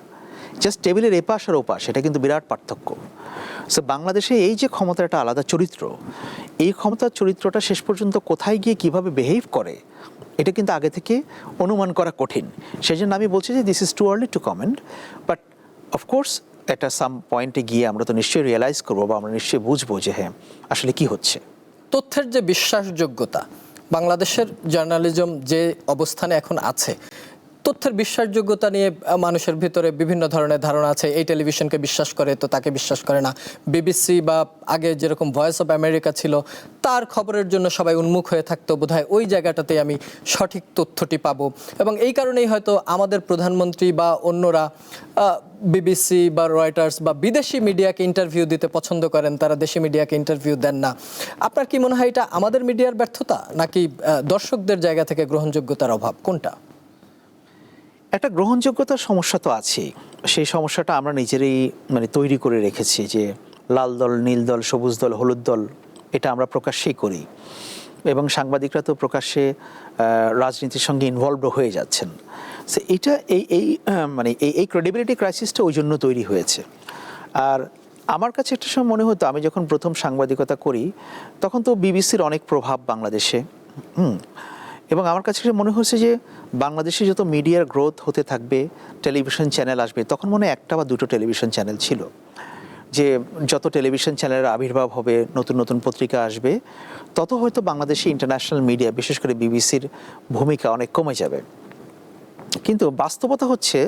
জাস্ট টেবিলের এপাশ আর ওপাশ, এটা কিন্তু বিরাট পার্থক্য। সো বাংলাদেশে এই যে ক্ষমতার একটা আলাদা চরিত্র, এই ক্ষমতার চরিত্রটা শেষ পর্যন্ত কোথায় গিয়ে কিভাবে বিহেভ করে এটা কিন্তু আগে থেকে অনুমান করা কঠিন। সেই জন্য আমি বলছি যে this is too early two comment, but of course একটা সাম পয়েন্টে গিয়ে আমরা তো নিশ্চয়ই রিয়েলাইজ করবো বা আমরা নিশ্চয়ই বুঝবো যে হ্যাঁ আসলে কি হচ্ছে। তথ্যের যে বিশ্বাসযোগ্যতা, বাংলাদেশের জার্নালিজম যে অবস্থানে এখন আছে, তথ্যের বিশ্বাসযোগ্যতা নিয়ে মানুষের ভিতরে বিভিন্ন ধরনের ধারণা আছে। এই টেলিভিশনকে বিশ্বাস করে তো তাকে বিশ্বাস করে না। বিবিসি বা আগে যেরকম ভয়েস অফ আমেরিকা ছিল, তার খবরের জন্য সবাই উন্মুখ হয়ে থাকতো, বোধহয় ওই জায়গাটাতে আমি সঠিক তথ্যটি পাবো। এবং এই কারণেই হয়তো আমাদের প্রধানমন্ত্রী বা অন্যরা বিবিসি বা রয়টার্স বা বিদেশি মিডিয়াকে ইন্টারভিউ দিতে পছন্দ করেন, তারা দেশি মিডিয়াকে ইন্টারভিউ দেন না। আপনার কি মনে হয় এটা আমাদের মিডিয়ার ব্যর্থতা, নাকি দর্শকদের জায়গা থেকে গ্রহণযোগ্যতার অভাব, কোনটা? একটা গ্রহণযোগ্যতার সমস্যা তো আছেই। সেই সমস্যাটা আমরা নিজেরাই মানে তৈরি করে রেখেছি যে লাল দল, নীল দল, সবুজ দল, হলুদ দল, এটা আমরা প্রকাশ্যেই করি। এবং সাংবাদিকরা তো প্রকাশ্যে রাজনীতির সঙ্গে ইনভলভড হয়ে যাচ্ছেন। সো এটা মানে এই ক্রেডিবিলিটি ক্রাইসিসটা ওই জন্য তৈরি হয়েছে। আর আমার কাছে একটা সময় মনে হতো, আমি যখন প্রথম সাংবাদিকতা করি তখন তো বিবিসির অনেক প্রভাব বাংলাদেশে, এবং আমার কাছে মনে হচ্ছে যে বাংলাদেশে যত মিডিয়ার গ্রোথ হতে থাকবে, টেলিভিশন চ্যানেল আসবে, তখন মনে হয় একটা বা দুটো টেলিভিশন চ্যানেল ছিল, যে যত টেলিভিশন চ্যানেলের আবির্ভাব হবে, নতুন নতুন পত্রিকা আসবে, তত হয়তো বাংলাদেশে ইন্টারন্যাশনাল মিডিয়া, বিশেষ করে বিবিসির ভূমিকা অনেক কমে যাবে। কিন্তু বাস্তবতা হচ্ছে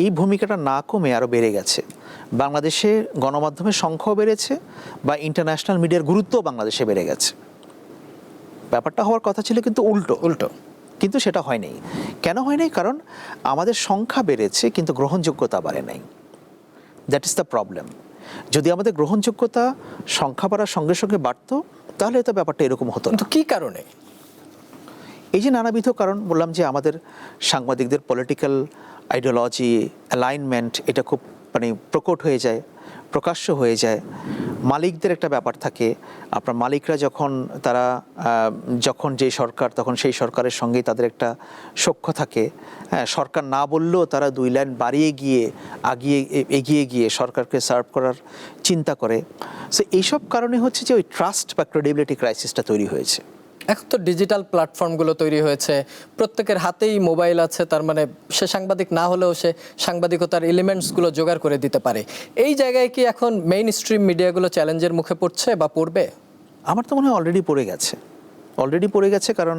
এই ভূমিকাটা না কমে আরও বেড়ে গেছে। বাংলাদেশে গণমাধ্যমের সংখ্যাও বেড়েছে, বা ইন্টারন্যাশনাল মিডিয়ার গুরুত্বও বাংলাদেশে বেড়ে গেছে। ব্যাপারটা হওয়ার কথা ছিল কিন্তু উল্টো, কিন্তু সেটা হয়নি। কেন হয়নি? কারণ আমাদের সংখ্যা বেড়েছে কিন্তু গ্রহণযোগ্যতা বাড়ে নাই। That is the problem. যদি আমাদের গ্রহণযোগ্যতা সংখ্যা বাড়ার সঙ্গে সঙ্গে বাড়তো, তাহলে তো ব্যাপারটা এরকম হতো না। কিন্তু কি কারণে? এই যে নানাবিধ কারণ বললাম, যে আমাদের সাংবাদিকদের পলিটিক্যাল আইডিওলজি, অ্যালাইনমেন্ট, এটা খুব মানে প্রকট হয়ে যায়, প্রকাশ্য হয়ে যায়। মালিকদের একটা ব্যাপার থাকে, আপনার মালিকরা যখন যে সরকার, তখন সেই সরকারের সঙ্গেই তাদের একটা সখ্য থাকে। হ্যাঁ, সরকার না বললেও তারা 2 লাইন বাড়িয়ে গিয়ে এগিয়ে গিয়ে সরকারকে সার্ভ করার চিন্তা করে। সো এইসব কারণে হচ্ছে যে ওই ট্রাস্ট বা ক্রেডিবিলিটি ক্রাইসিসটা তৈরি হয়েছে। এখন তো ডিজিটাল প্ল্যাটফর্মগুলো তৈরি হয়েছে, প্রত্যেকের হাতেই মোবাইল আছে, তার মানে সে সাংবাদিক না হলেও সে সাংবাদিকতার এলিমেন্টসগুলো জোগাড় করে দিতে পারে। এই জায়গায় কি এখন মেইন স্ট্রিম মিডিয়াগুলো চ্যালেঞ্জের মুখে পড়ছে বা পড়বে? আমার তো মনে হয় অলরেডি পড়ে গেছে। কারণ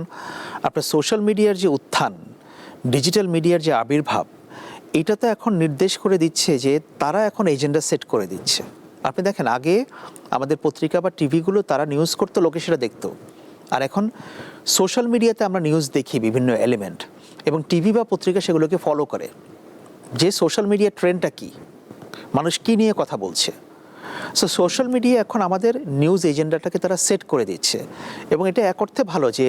আপনার সোশ্যাল মিডিয়ার যে উত্থান, ডিজিটাল মিডিয়ার যে আবির্ভাব, এটা তো এখন নির্দেশ করে দিচ্ছে যে তারা এখন এজেন্ডা সেট করে দিচ্ছে। আপনি দেখেন, আগে আমাদের পত্রিকা বা টিভিগুলো তারা নিউজ করতো, লোকে সেটা দেখতো। আর এখন সোশ্যাল মিডিয়াতে আমরা নিউজ দেখি বিভিন্ন এলিমেন্ট, এবং টিভি বা পত্রিকা সেগুলোকে ফলো করে যে সোশ্যাল মিডিয়া ট্রেন্ডটা কী, মানুষ কী নিয়ে কথা বলছে। সো সোশ্যাল মিডিয়া এখন আমাদের নিউজ এজেন্ডাটাকে তারা সেট করে দিচ্ছে। এবং এটা এক অর্থে ভালো যে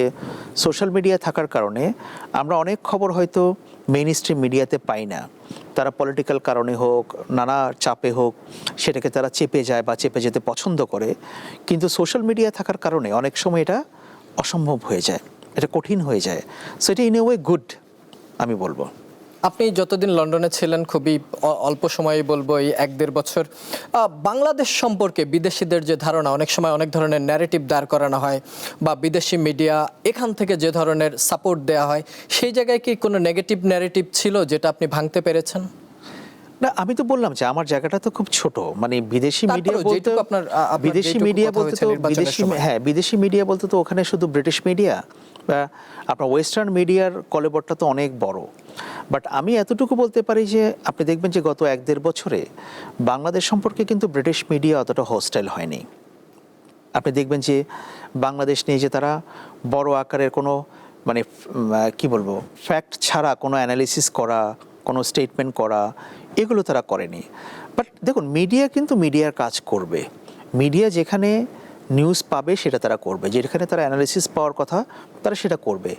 সোশ্যাল মিডিয়া থাকার কারণে আমরা অনেক খবর হয়তো মেইন স্ট্রিম মিডিয়াতে পাই না। তারা পলিটিক্যাল কারণে হোক, নানা চাপে হোক, সেটাকে তারা চেপে যায় বা চেপে যেতে পছন্দ করে। কিন্তু সোশ্যাল মিডিয়া থাকার কারণে অনেক সময় এটা অসম্ভব হয়ে যায়, এটা কঠিন হয়ে যায়। সো এটা ইন এ ওয়ে গুড, আমি বলবো। আপনি যতদিন লন্ডনে ছিলেন, খুবই অল্প সময়ই বলবো, এই 1-1.5 বছর, বাংলাদেশ সম্পর্কে বিদেশিদের যে ধারণা, অনেক সময় অনেক ধরনের ন্যারেটিভ দাঁড় করানো হয়, বা বিদেশি মিডিয়া এখান থেকে যে ধরনের সাপোর্ট দেওয়া হয়, সেই জায়গায় কি কোনো নেগেটিভ ন্যারেটিভ ছিল যেটা আপনি ভাঙতে পেরেছেন? না, আমি তো বললাম যে আমার জায়গাটা তো খুব ছোট। মানে বিদেশি মিডিয়া বলতে বিদেশি মিডিয়া বলতে তো ওখানে শুধু ব্রিটিশ মিডিয়া বা আপনার ওয়েস্টার্ন মিডিয়ার কলেবরটা তো অনেক বড়। বাট আমি এতটুকু বলতে পারি যে আপনি দেখবেন যে গত 1-1.5 বছরে বাংলাদেশ সম্পর্কে কিন্তু ব্রিটিশ মিডিয়া অতটা হোস্টাইল হয়নি। আপনি দেখবেন যে বাংলাদেশ নিয়ে যে তারা বড় আকারের কোনো মানে কি বলবো, ফ্যাক্ট ছাড়া কোনো অ্যানালিসিস করা কোনো স্টেটমেন্ট করা, এগুলো তারা করেনি। বাট দেখুন, মিডিয়া কিন্তু মিডিয়ার কাজ করবে। মিডিয়া যেখানে নিউজ পাবে সেটা তারা করবে, যেখানে তারা অ্যানালিসিস পাওয়ার কথা তারা সেটা করবে।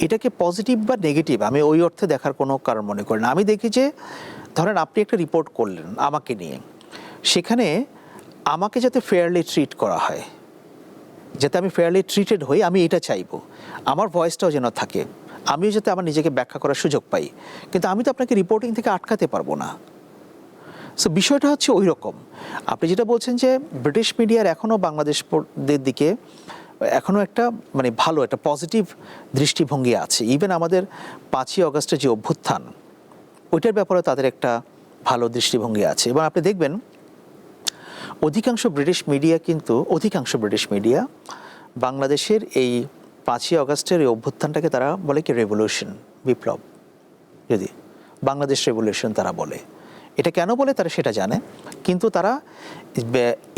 এটাকে পজিটিভ বা নেগেটিভ আমি ওই অর্থে দেখার কোনো কারণ মনে করি না। আমি দেখি যে ধরেন আপনি একটা রিপোর্ট করলেন আমাকে নিয়ে, সেখানে আমাকে যাতে ফেয়ারলি ট্রিট করা হয়, যাতে আমি ফেয়ারলি ট্রিটেড হই, আমি এটা চাইবো। আমার ভয়েসটাও যেন থাকে, আমিও যাতে আমার নিজেকে ব্যাখ্যা করার সুযোগ পাই। কিন্তু আমি তো আপনাকে রিপোর্টিং থেকে আটকাতে পারবো না। সো বিষয়টা হচ্ছে ওই রকম। আপনি যেটা বলছেন যে ব্রিটিশ মিডিয়ার এখনও বাংলাদেশদের দিকে এখনও একটা মানে ভালো একটা পজিটিভ দৃষ্টিভঙ্গি আছে। ইভেন আমাদের 5ই অগস্টের যে অভ্যুত্থান, ওইটার ব্যাপারে তাদের একটা ভালো দৃষ্টিভঙ্গি আছে। এবং আপনি দেখবেন অধিকাংশ ব্রিটিশ মিডিয়া বাংলাদেশের এই 5ই অগস্টের এই অভ্যুত্থানটাকে তারা বলে কি রেভলিউশন, বিপ্লব। যদি বাংলাদেশ রেভলিউশন তারা বলে, এটা কেন বলে তারা সেটা জানে, কিন্তু তারা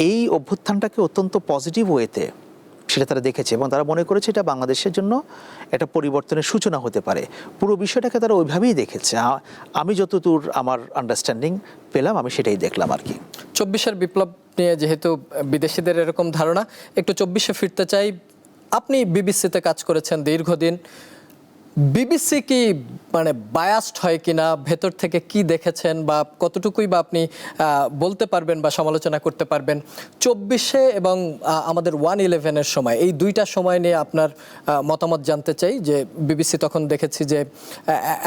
এই অভ্যুত্থানটাকে অত্যন্ত পজিটিভ ওয়েতে সেটা তারা দেখেছে এবং তারা মনে করেছে এটা বাংলাদেশের জন্য একটা পরিবর্তনের সূচনা হতে পারে। পুরো বিষয়টাকে তারা ওইভাবেই দেখেছে। আমি যতদূর আমার আন্ডারস্ট্যান্ডিং পেলাম আমি সেটাই দেখলাম আর কি। 24-এর বিপ্লব নিয়ে যেহেতু বিদেশিদের এরকম ধারণা, একটু 24-এ ফিরতে চাই। আপনি বিবিসিতে কাজ করেছেন দীর্ঘদিন, বিবিসি কি মানে বায়াসড হয় কিনা, ভেতর থেকে কি দেখেছেন বা কতটুকুই বা আপনি বলতে পারবেন বা সমালোচনা করতে পারবেন 24-এ এবং আমাদের 1/11-এর সময়, এই দুইটা সময় নিয়ে আপনার মতামত জানতে চাই। যে বিবিসি তখন দেখেছি যে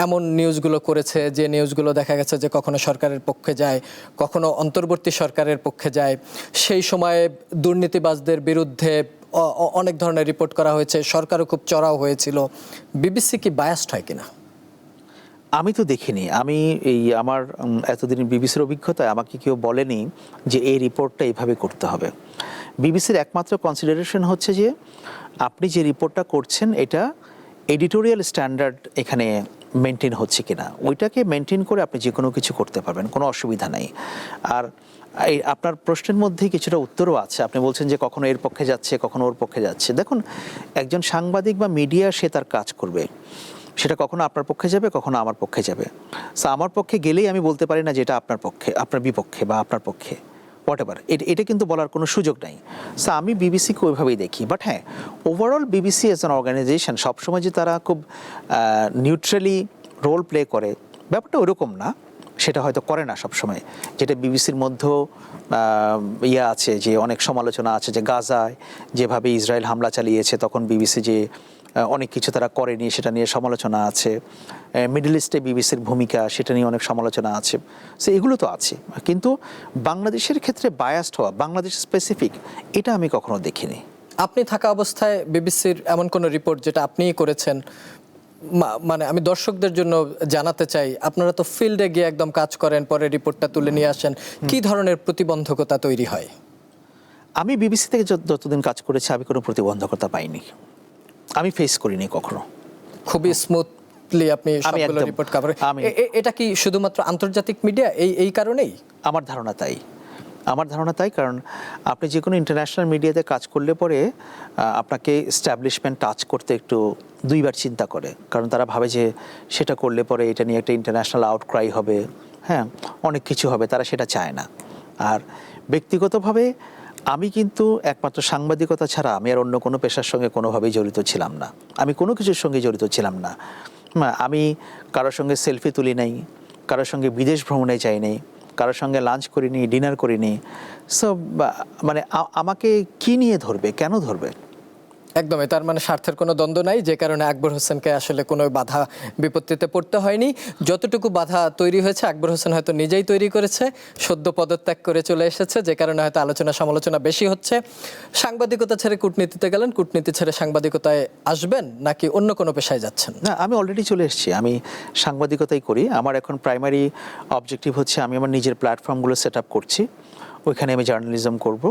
এমন নিউজগুলো করেছে যে নিউজগুলো দেখা গেছে যে কখনো সরকারের পক্ষে যায়, কখনো অন্তর্বর্তী সরকারের পক্ষে যায়। সেই সময়ে দুর্নীতিবাজদের বিরুদ্ধে অনেক ধরনের রিপোর্ট করা হয়েছে, সরকারও খুব চড়াও হয়েছিল। বিবিসি কি বায়াসড হয় কিনা? আমি তো দেখিনি। আমি আমার এতদিন বিবিসির অভিজ্ঞতায় আমাকে কেউ বলেনি যে এই রিপোর্টটা এইভাবে করতে হবে। বিবিসির একমাত্র কনসিডারেশন হচ্ছে যে আপনি যে রিপোর্টটা করছেন এটা এডিটোরিয়াল স্ট্যান্ডার্ড এখানে মেনটেন হচ্ছে কিনা, ওইটাকে মেনটেন করে আপনি যে কোনো কিছু করতে পারবেন, কোনো অসুবিধা নেই। আর এই আপনার প্রশ্নের মধ্যেই কিছুটা উত্তরও আছে। আপনি বলছেন যে কখনো এর পক্ষে যাচ্ছে, কখনো ওর পক্ষে যাচ্ছে। দেখুন, একজন সাংবাদিক বা মিডিয়া সে তার কাজ করবে, সেটা কখনো আপনার পক্ষে যাবে, কখনো আমার পক্ষে যাবে। সো আমার পক্ষে গেলেই আমি বলতে পারি না যে এটা আপনার পক্ষে, আপনার বিপক্ষে বা আপনার পক্ষে, হোয়াটএভার। এটা কিন্তু বলার কোনো সুযোগ নাই। সো আমি বিবিসিকে ওইভাবেই দেখি। বাট হ্যাঁ, overall BBC as an organisation সবসময় যে তারা খুব নিউট্রালি রোল প্লে করে, ব্যাপারটা ওইরকম না। সেটা হয়তো করে না সবসময়। যেটা বিবিসির মধ্যেও আছে যে অনেক সমালোচনা আছে যে গাজায় যেভাবে ইসরায়েল হামলা চালিয়েছে তখন বিবিসি যে অনেক কিছু তারা করেনি সেটা নিয়ে সমালোচনা আছে। মিডল ইস্টে বিবিসির ভূমিকা সেটা নিয়ে অনেক সমালোচনা আছে। সো এগুলো তো আছে, কিন্তু বাংলাদেশের ক্ষেত্রে বায়াসড হওয়া, বাংলাদেশ স্পেসিফিক, এটা আমি কখনো দেখিনি। আপনি থাকা অবস্থায় বিবিসির এমন কোনো রিপোর্ট যেটা আপনিই করেছেন, মানে আমি দর্শকদের জন্য জানাতে চাই, আপনারা তো ফিল্ডে গিয়ে একদম কাজ করেন, পরে রিপোর্টটা তুলে নিয়ে আসেন, কি ধরনের প্রতিবন্ধকতা তৈরি হয়? আমি বিবিসি থেকে যতদিন কাজ করেছি আমি কোনো প্রতিবন্ধকতা পাইনি, আমি ফেস করিনি কখনো। খুবই স্মুথলি আপনি সবগুলো রিপোর্ট কভার। এটা কি শুধুমাত্র আন্তর্জাতিক মিডিয়া এই কারণেই? আমার ধারণা তাই, কারণ আপনি যে কোনো ইন্টারন্যাশনাল মিডিয়াতে কাজ করলে পরে আপনাকে এস্টাবলিশমেন্ট টাচ করতে একটু দুইবার চিন্তা করে, কারণ তারা ভাবে যে সেটা করলে পরে এটা নিয়ে একটা ইন্টারন্যাশনাল আউটক্রাই হবে, হ্যাঁ অনেক কিছু হবে, তারা সেটা চায় না। আর ব্যক্তিগতভাবে আমি কিন্তু একমাত্র সাংবাদিকতা ছাড়া আমি আর অন্য কোনো পেশার সঙ্গে কোনোভাবেই জড়িত ছিলাম না, আমি কোনো কিছুর সঙ্গে জড়িত ছিলাম না। আমি কারোর সঙ্গে সেলফি তুলি নাই, কারোর সঙ্গে বিদেশ ভ্রমণে যাই নাই, কারোর সঙ্গে লাঞ্চ করিনি, ডিনার করিনি। সো মানে আমাকে কি নিয়ে ধরবে, কেন ধরবে? একদমই, তার মানে স্বার্থের কোনো দ্বন্দ্ব নাই, যে কারণে আকবর হোসেনকে আসলে কোনো বাধা বিপত্তিতে পড়তে হয়নি। যতটুকু বাধা তৈরি হয়েছে আকবর হোসেন হয়তো নিজেই তৈরি করেছে, সদ্য পদত্যাগ করে চলে এসেছে, যে কারণে হয়তো আলোচনা সমালোচনা বেশি হচ্ছে। সাংবাদিকতা ছেড়ে কূটনীতিতে গেলেন, কূটনীতি ছেড়ে সাংবাদিকতায় আসবেন নাকি অন্য কোনো পেশায় যাচ্ছেন? না, আমি অলরেডি চলে এসেছি, আমি সাংবাদিকতাই করি। আমার এখন প্রাইমারি অবজেক্টিভ হচ্ছে আমি আমার নিজের প্ল্যাটফর্মগুলো সেট আপ করছি, ওইখানে আমি জার্নালিজম করব,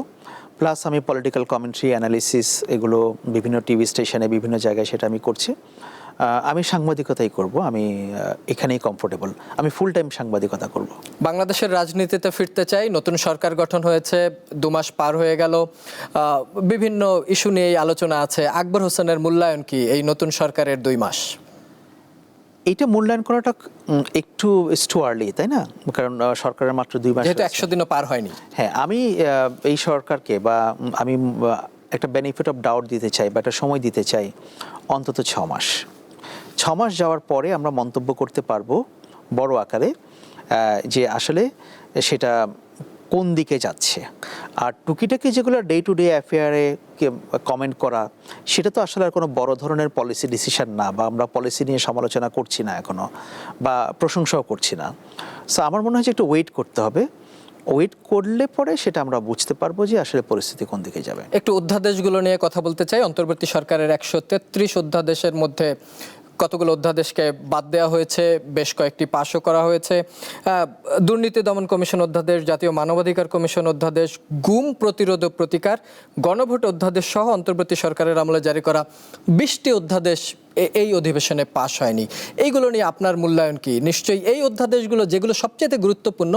প্লাস আমি পলিটিক্যাল কমেন্ট্রি, অ্যানালিসিস এগুলো বিভিন্ন টিভি স্টেশনে বিভিন্ন জায়গায় সেটা আমি করছি। আমি সাংবাদিকতাই করব, আমি এখানেই কমফোর্টেবল, আমি ফুল টাইম সাংবাদিকতা করব। বাংলাদেশের রাজনীতিতে ফিরতে চাই, নতুন সরকার গঠন হয়েছে, 2 মাস পার হয়ে গেল, বিভিন্ন ইস্যু নিয়ে আলোচনা আছে। আকবর হোসেনের মূল্যায়ন কি এই নতুন সরকারের 2 মাস? এটা মূল্যায়ন করাটা একটু টু আর্লি, তাই না? কারণ সরকারের মাত্র 2 মাস, যেহেতু 100 দিনও পার হয়নি। হ্যাঁ, আমি এই সরকারকে বা আমি একটা বেনিফিট অফ ডাউট দিতে চাই বা একটা সময় দিতে চাই, অন্তত 6 মাস। 6 মাস যাওয়ার পরে আমরা মন্তব্য করতে পারবো বড় আকারে যে আসলে সেটা কোন দিকে যাচ্ছে। আর টুকিটাকি যেগুলো ডে টু ডে অ্যাফেয়ারে কমেন্ট করা, সেটা তো আসলে আর কোনো বড় ধরনের পলিসি ডিসিশন না, বা আমরা পলিসি নিয়ে সমালোচনা করছি না এখনো, বা প্রশংসাও করছি না। সো আমার মনে হয় যে একটু ওয়েট করতে হবে। ওয়েট করলে পরে সেটা আমরা বুঝতে পারবো যে আসলে পরিস্থিতি কোন দিকে যাবে। একটু অধ্যাদেশগুলো নিয়ে কথা বলতে চাই। অন্তর্বর্তী সরকারের 133 অধ্যাদেশের মধ্যে কতগুলো অধ্যাদেশকে বাদ দেওয়া হয়েছে, বেশ কয়েকটি পাশও করা হয়েছে। দুর্নীতি দমন কমিশন অধ্যাদেশ, জাতীয় মানবাধিকার কমিশন অধ্যাদেশ, গুম প্রতিরোধ ও প্রতিকার, গণভোট অধ্যাদেশ সহ অন্তর্বর্তী সরকারের আমলে জারি করা 20টি অধ্যাদেশ এই অধিবেশনে পাশ হয়নি। এইগুলো নিয়ে আপনার মূল্যায়ন কি? নিশ্চয়ই এই অধ্যাদেশগুলো যেগুলো সবচেয়ে গুরুত্বপূর্ণ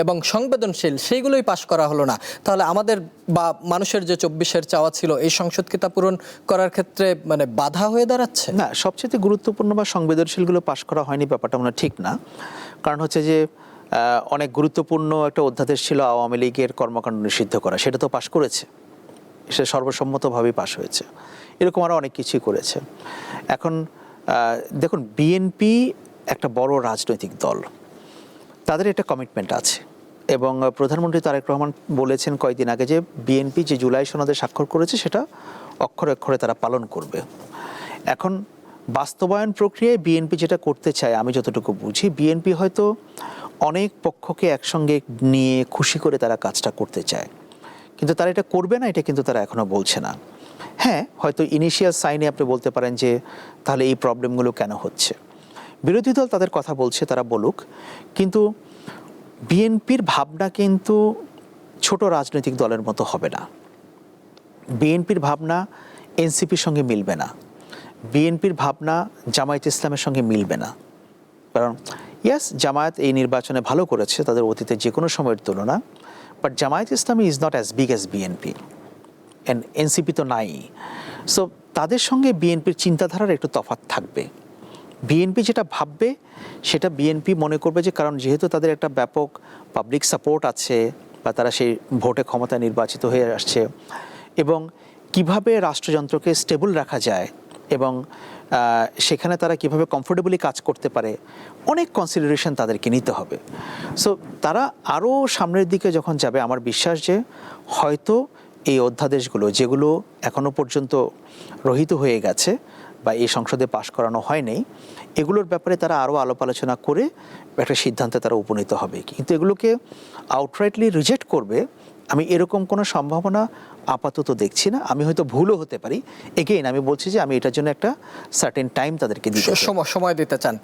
এবং সংবেদনশীল, সেইগুলোই পাশ করা হলো না। তাহলে আমাদের বা মানুষের যে 24-এর চাওয়া ছিল, এই সংসদ কি তা পূরণ করার ক্ষেত্রে মানে বাধা হয়ে দাঁড়াচ্ছে? না, সবচেয়ে গুরুত্বপূর্ণ বা সংবেদনশীলগুলো পাশ করা হয়নি ব্যাপারটা মনে ঠিক না। কারণ হচ্ছে যে অনেক গুরুত্বপূর্ণ একটা অধ্যাদেশ ছিল আওয়ামী লীগের কর্মকাণ্ড নিষিদ্ধ করা, সেটা তো পাশ করেছে, সে সর্বসম্মতভাবেই পাশ হয়েছে। এরকম আরও অনেক কিছুই করেছে। এখন দেখুন, বিএনপি একটা বড় রাজনৈতিক দল, তাদের একটা কমিটমেন্ট আছে, এবং প্রধানমন্ত্রী তারেক রহমান বলেছেন কয়েকদিন আগে যে বিএনপি যে জুলাই সনদে স্বাক্ষর করেছে সেটা অক্ষরে অক্ষরে তারা পালন করবে। এখন বাস্তবায়ন প্রক্রিয়ায় বিএনপি যেটা করতে চায়, আমি যতটুকু বুঝি, বিএনপি হয়তো অনেক পক্ষকে একসঙ্গে নিয়ে খুশি করে তারা কাজটা করতে চায়, কিন্তু তারা এটা করবে না, এটা কিন্তু তারা এখনো বলছে না। হ্যাঁ, হয়তো ইনিশিয়াল সাইনে আপনি বলতে পারেন যে তাহলে এই প্রবলেমগুলো কেন হচ্ছে। বিরোধী দল তাদের কথা বলছে, তারা বলুক, কিন্তু বিএনপির ভাবনা কিন্তু ছোট রাজনৈতিক দলের মতো হবে না। বিএনপির ভাবনা এনসিপির সঙ্গে মিলবে না, বিএনপির ভাবনা জামায়াত ইসলামের সঙ্গে মিলবে না। কারণ ইয়াস, জামায়াত এই নির্বাচনে ভালো করেছে তাদের অতীতে যে কোনো সময়ের তুলনা, but Jamaat Islami is not as big as BNP, and NCP তো নাই। সো তাদের সঙ্গে বিএনপির চিন্তাধারার একটু তফাৎ থাকবে। বিএনপি যেটা ভাববে সেটা বিএনপি মনে করবে যে, কারণ যেহেতু তাদের একটা ব্যাপক পাবলিক সাপোর্ট আছে, বা তারা সেই ভোটে ক্ষমতায় নির্বাচিত হয়ে আসছে, এবং কিভাবে রাষ্ট্রযন্ত্রকে স্টেবল রাখা যায় এবং সেখানে তারা কিভাবে কমফোর্টেবলি কাজ করতে পারে, অনেক কনসিডারেশন তাদেরকে নিতে হবে। সো তারা আরও সামনের দিকে যখন যাবে, আমার বিশ্বাস যে হয়তো এই অধ্যাদেশগুলো যেগুলো এখনো পর্যন্ত রহিত হয়ে গেছে বা এই সংসদে পাশ করানো হয়নি, এগুলোর ব্যাপারে তারা আরও আলাপ আলোচনা করে একটা সিদ্ধান্তে তারা উপনীত হবে। কিন্তু এগুলোকে আউটরাইটলি রিজেক্ট করবে, আমি এরকম কোনো সম্ভাবনা আপাতত দেখছি না। আমি হয়তো ভুলও হতে পারি। এগেইন আমি বলছি যে আমি এটার জন্য একটা সার্টেন টাইম তাদেরকে দিতে সময় দিতে চান।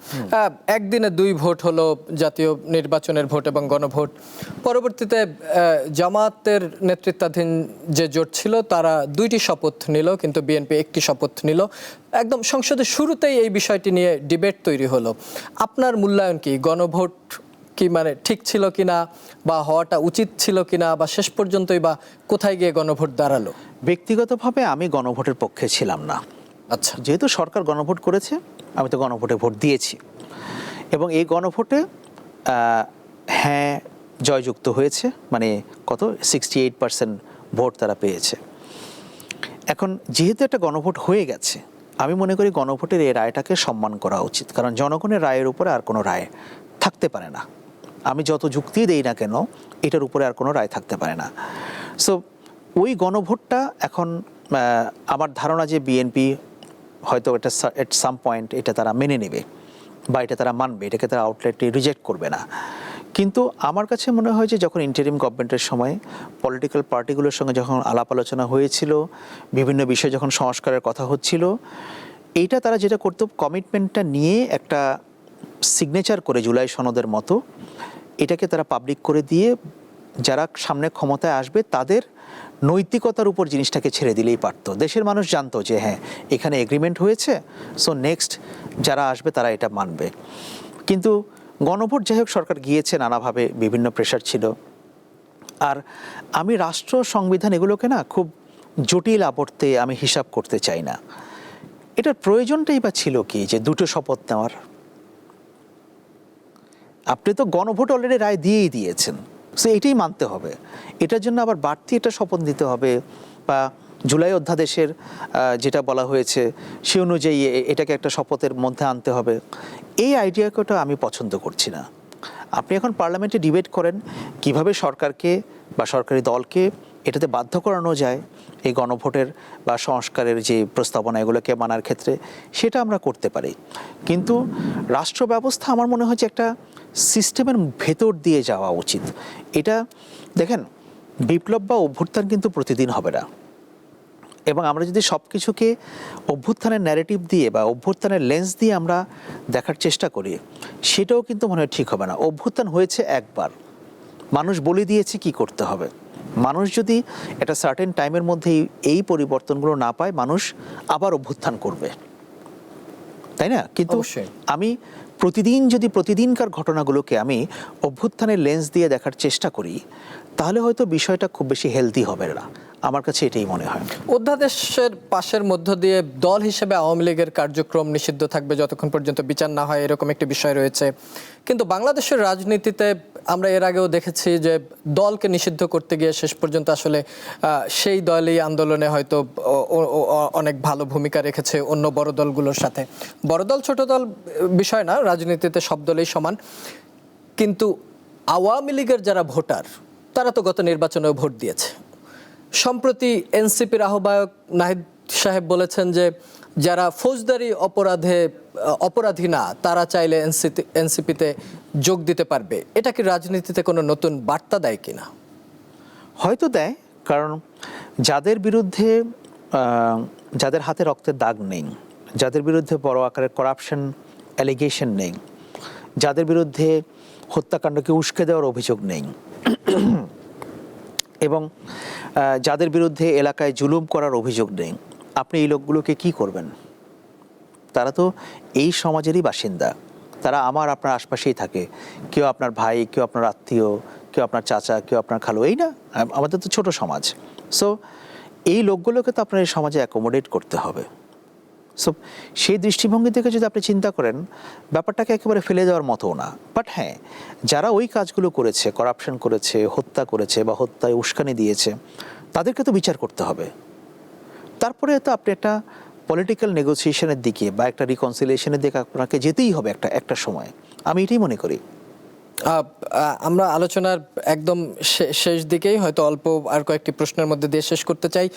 একদিনে 2 ভোট হলো, জাতীয় নির্বাচনের ভোট এবং গণভোট। পরবর্তীতে জামায়াতের নেতৃত্বাধীন যে জোট ছিল তারা 2টি শপথ নিল, কিন্তু বিএনপি 1টি শপথ নিল। একদম সংসদের শুরুতেই এই বিষয়টি নিয়ে ডিবেট তৈরি হলো। আপনার মূল্যায়ন কি? গণভোট কি মানে ঠিক ছিল কিনা, বা হওয়াটা উচিত ছিল কিনা, বা শেষ পর্যন্তই বা কোথায় গিয়ে গণভোট দাঁড়ালো? ব্যক্তিগতভাবে আমি গণভোটের পক্ষে ছিলাম না। আচ্ছা, যেহেতু সরকার গণভোট করেছে, আমি তো গণভোটে ভোট দিয়েছি, এবং এই গণভোটে হ্যাঁ জয়যুক্ত হয়েছে, মানে কত 68% ভোট তারা পেয়েছে। এখন যেহেতু একটা গণভোট হয়ে গেছে, আমি মনে করি গণভোটের এই রায়টাকে সম্মান করা উচিত, কারণ জনগণের রায়ের উপরে আর কোনো রায় থাকতে পারে না। আমি যত যুক্তি দেই না কেন, এটার উপরে আর কোনো রায় থাকতে পারে না। সো ওই গণভোটটা এখন আমার ধারণা যে বিএনপি হয়তো এটা এট সাম পয়েন্ট এটা তারা মেনে নেবে, বা এটা তারা মানবে, এটাকে তারা আউটলেটলি রিজেক্ট করবে না। কিন্তু আমার কাছে মনে হয় যে যখন ইন্টারিম গভর্নমেন্টের সময় পলিটিক্যাল পার্টিগুলোর সঙ্গে যখন আলাপ আলোচনা হয়েছিল, বিভিন্ন বিষয়ে যখন সংস্কারের কথা হচ্ছিল, এইটা তারা যেটা করতো, কমিটমেন্টটা নিয়ে একটা সিগনেচার করে জুলাই সনদের মতো এটাকে তারা পাবলিক করে দিয়ে যারা সামনে ক্ষমতায় আসবে তাদের নৈতিকতার উপর জিনিসটাকে ছেড়ে দিলেই পারত। দেশের মানুষ জানতো যে হ্যাঁ এখানে এগ্রিমেন্ট হয়েছে, সো নেক্সট যারা আসবে তারা এটা মানবে। কিন্তু গণভোট যাই হোক, সরকার গিয়েছে নানাভাবে, বিভিন্ন প্রেশার ছিল। আর আমি রাষ্ট্র সংবিধান এগুলোকে না খুব জটিল আবর্তে আমি হিসাব করতে চাই না। এটার প্রয়োজনটাই বা ছিল কি যে 2টো শপথ নেওয়ার? আপনি তো গণভোট অলরেডি রায় দিয়েই দিয়েছেন, সো এটাই মানতে হবে। এটার জন্য আবার বাড়তি একটা শপথ নিতে হবে, বা জুলাই অধ্যাদেশের যেটা বলা হয়েছে সে অনুযায়ী এটাকে একটা শপথের মধ্যে আনতে হবে। এই আইডিয়াটা আমি পছন্দ করছি না। আপনি এখন পার্লামেন্টে ডিবেট করেন কিভাবে সরকারকে বা সরকারি দলকে এটাতে বাধ্য করানো যায় এই গণভোটের বা সংস্কারের যে প্রস্তাবনা এগুলোকে মানার ক্ষেত্রে, সেটা আমরা করতে পারি। কিন্তু রাষ্ট্র ব্যবস্থা আমার মনে হয় যে একটা সিস্টেমের ভেতর দিয়ে যাওয়া উচিত। এটা দেখেন, বিপ্লব বা অভ্যুত্থান কিন্তু প্রতিদিন হবে না, এবং আমরা যদি সব কিছুকে অভ্যুত্থানের ন্যারেটিভ দিয়ে বা অভ্যুত্থানের লেন্স দিয়ে আমরা দেখার চেষ্টা করি, সেটাও কিন্তু মনে হয় ঠিক হবে না। অভ্যুত্থান হয়েছে একবার, মানুষ বলে দিয়েছে কি করতে হবে। মানুষ যদি একটা সার্টেন টাইমের মধ্যে এই পরিবর্তনগুলো না পায়, মানুষ আবার অভ্যুত্থান করবে, তাই না? কিন্তু আমি প্রতিদিনকার ঘটনাগুলোকে আমি অভ্যুত্থানের লেন্স দিয়ে দেখার চেষ্টা করি, তাহলে হয়তো বিষয়টা খুব বেশি হেলদি হবে না। আমার কাছে এটাই মনে হয়। অধ্যাদেশের পাশের মধ্য দিয়ে দল হিসেবে আওয়ামী লীগের কার্যক্রম নিষিদ্ধ থাকবে যতক্ষণ পর্যন্ত বিচার না হয়, এরকম একটি বিষয় রয়েছে। কিন্তু বাংলাদেশের রাজনীতিতে আমরা এর আগেও দেখেছি যে দলকে নিষিদ্ধ করতে গিয়ে শেষ পর্যন্ত আসলে সেই দলই আন্দোলনে হয়তো অনেক ভালো ভূমিকা রেখেছে অন্য বড় দলগুলোর সাথে। বড় দল ছোট দল বিষয় না, রাজনীতিতে সব দলই সমান। কিন্তু আওয়ামী লীগের যারা ভোটার, তারা তো গত নির্বাচনেও ভোট দিয়েছে। সম্প্রতি এনসিপির আহ্বায়ক নাহিদ সাহেব বলেছেন যে যারা ফৌজদারি অপরাধী না, তারা চাইলে এনসিপিতে যোগ দিতে পারবে। এটা কি রাজনীতিতে কোনো নতুন বার্তা দেয় কিনা? হয়তো দেয়, কারণ যাদের বিরুদ্ধে যাদের হাতে রক্তের দাগ নেই, যাদের বিরুদ্ধে বড় আকারের করাপশন অ্যালিগেশন নেই, যাদের বিরুদ্ধে হত্যাকাণ্ডকে উস্কে দেওয়ার অভিযোগ নেই, এবং যাদের বিরুদ্ধে এলাকায় জুলুম করার অভিযোগ নেই, আপনি এই লোকগুলোকে কি করবেন? তারা তো এই সমাজেরই বাসিন্দা, তারা আমার আপনার আশপাশেই থাকে। কেউ আপনার ভাই, কেউ আপনার আত্মীয়, কেউ আপনার চাচা, কেউ আপনার খালু, এই না? আমাদের তো ছোট সমাজ। সো এই লোকগুলোকে তো আপনার এই সমাজে অ্যাকোমোডেট করতে হবে। সো সেই দৃষ্টিভঙ্গি থেকে যদি আপনি চিন্তা করেন, ব্যাপারটাকে একেবারে ফেলে দেওয়ার মতো না। বাট হ্যাঁ, যারা ওই কাজগুলো করেছে, করাপশন করেছে, হত্যা করেছে বা হত্যায় উস্কানি দিয়েছে, তাদেরকে তো বিচার করতে হবে। তারপরে তো আপনি একটা পলিটিক্যাল নেগোসিয়েশনের দিকে বা একটা রিকনসিলিয়েশনের দিকে আপনাকে যেতেই হবে একটা সময়। আমি এটাই মনে করি। আমরা আলোচনার একদম শেষ দিকেই, হয়তো অল্প আর কয়েকটি প্রশ্নের মধ্যে দিয়ে শেষ করতে চাই।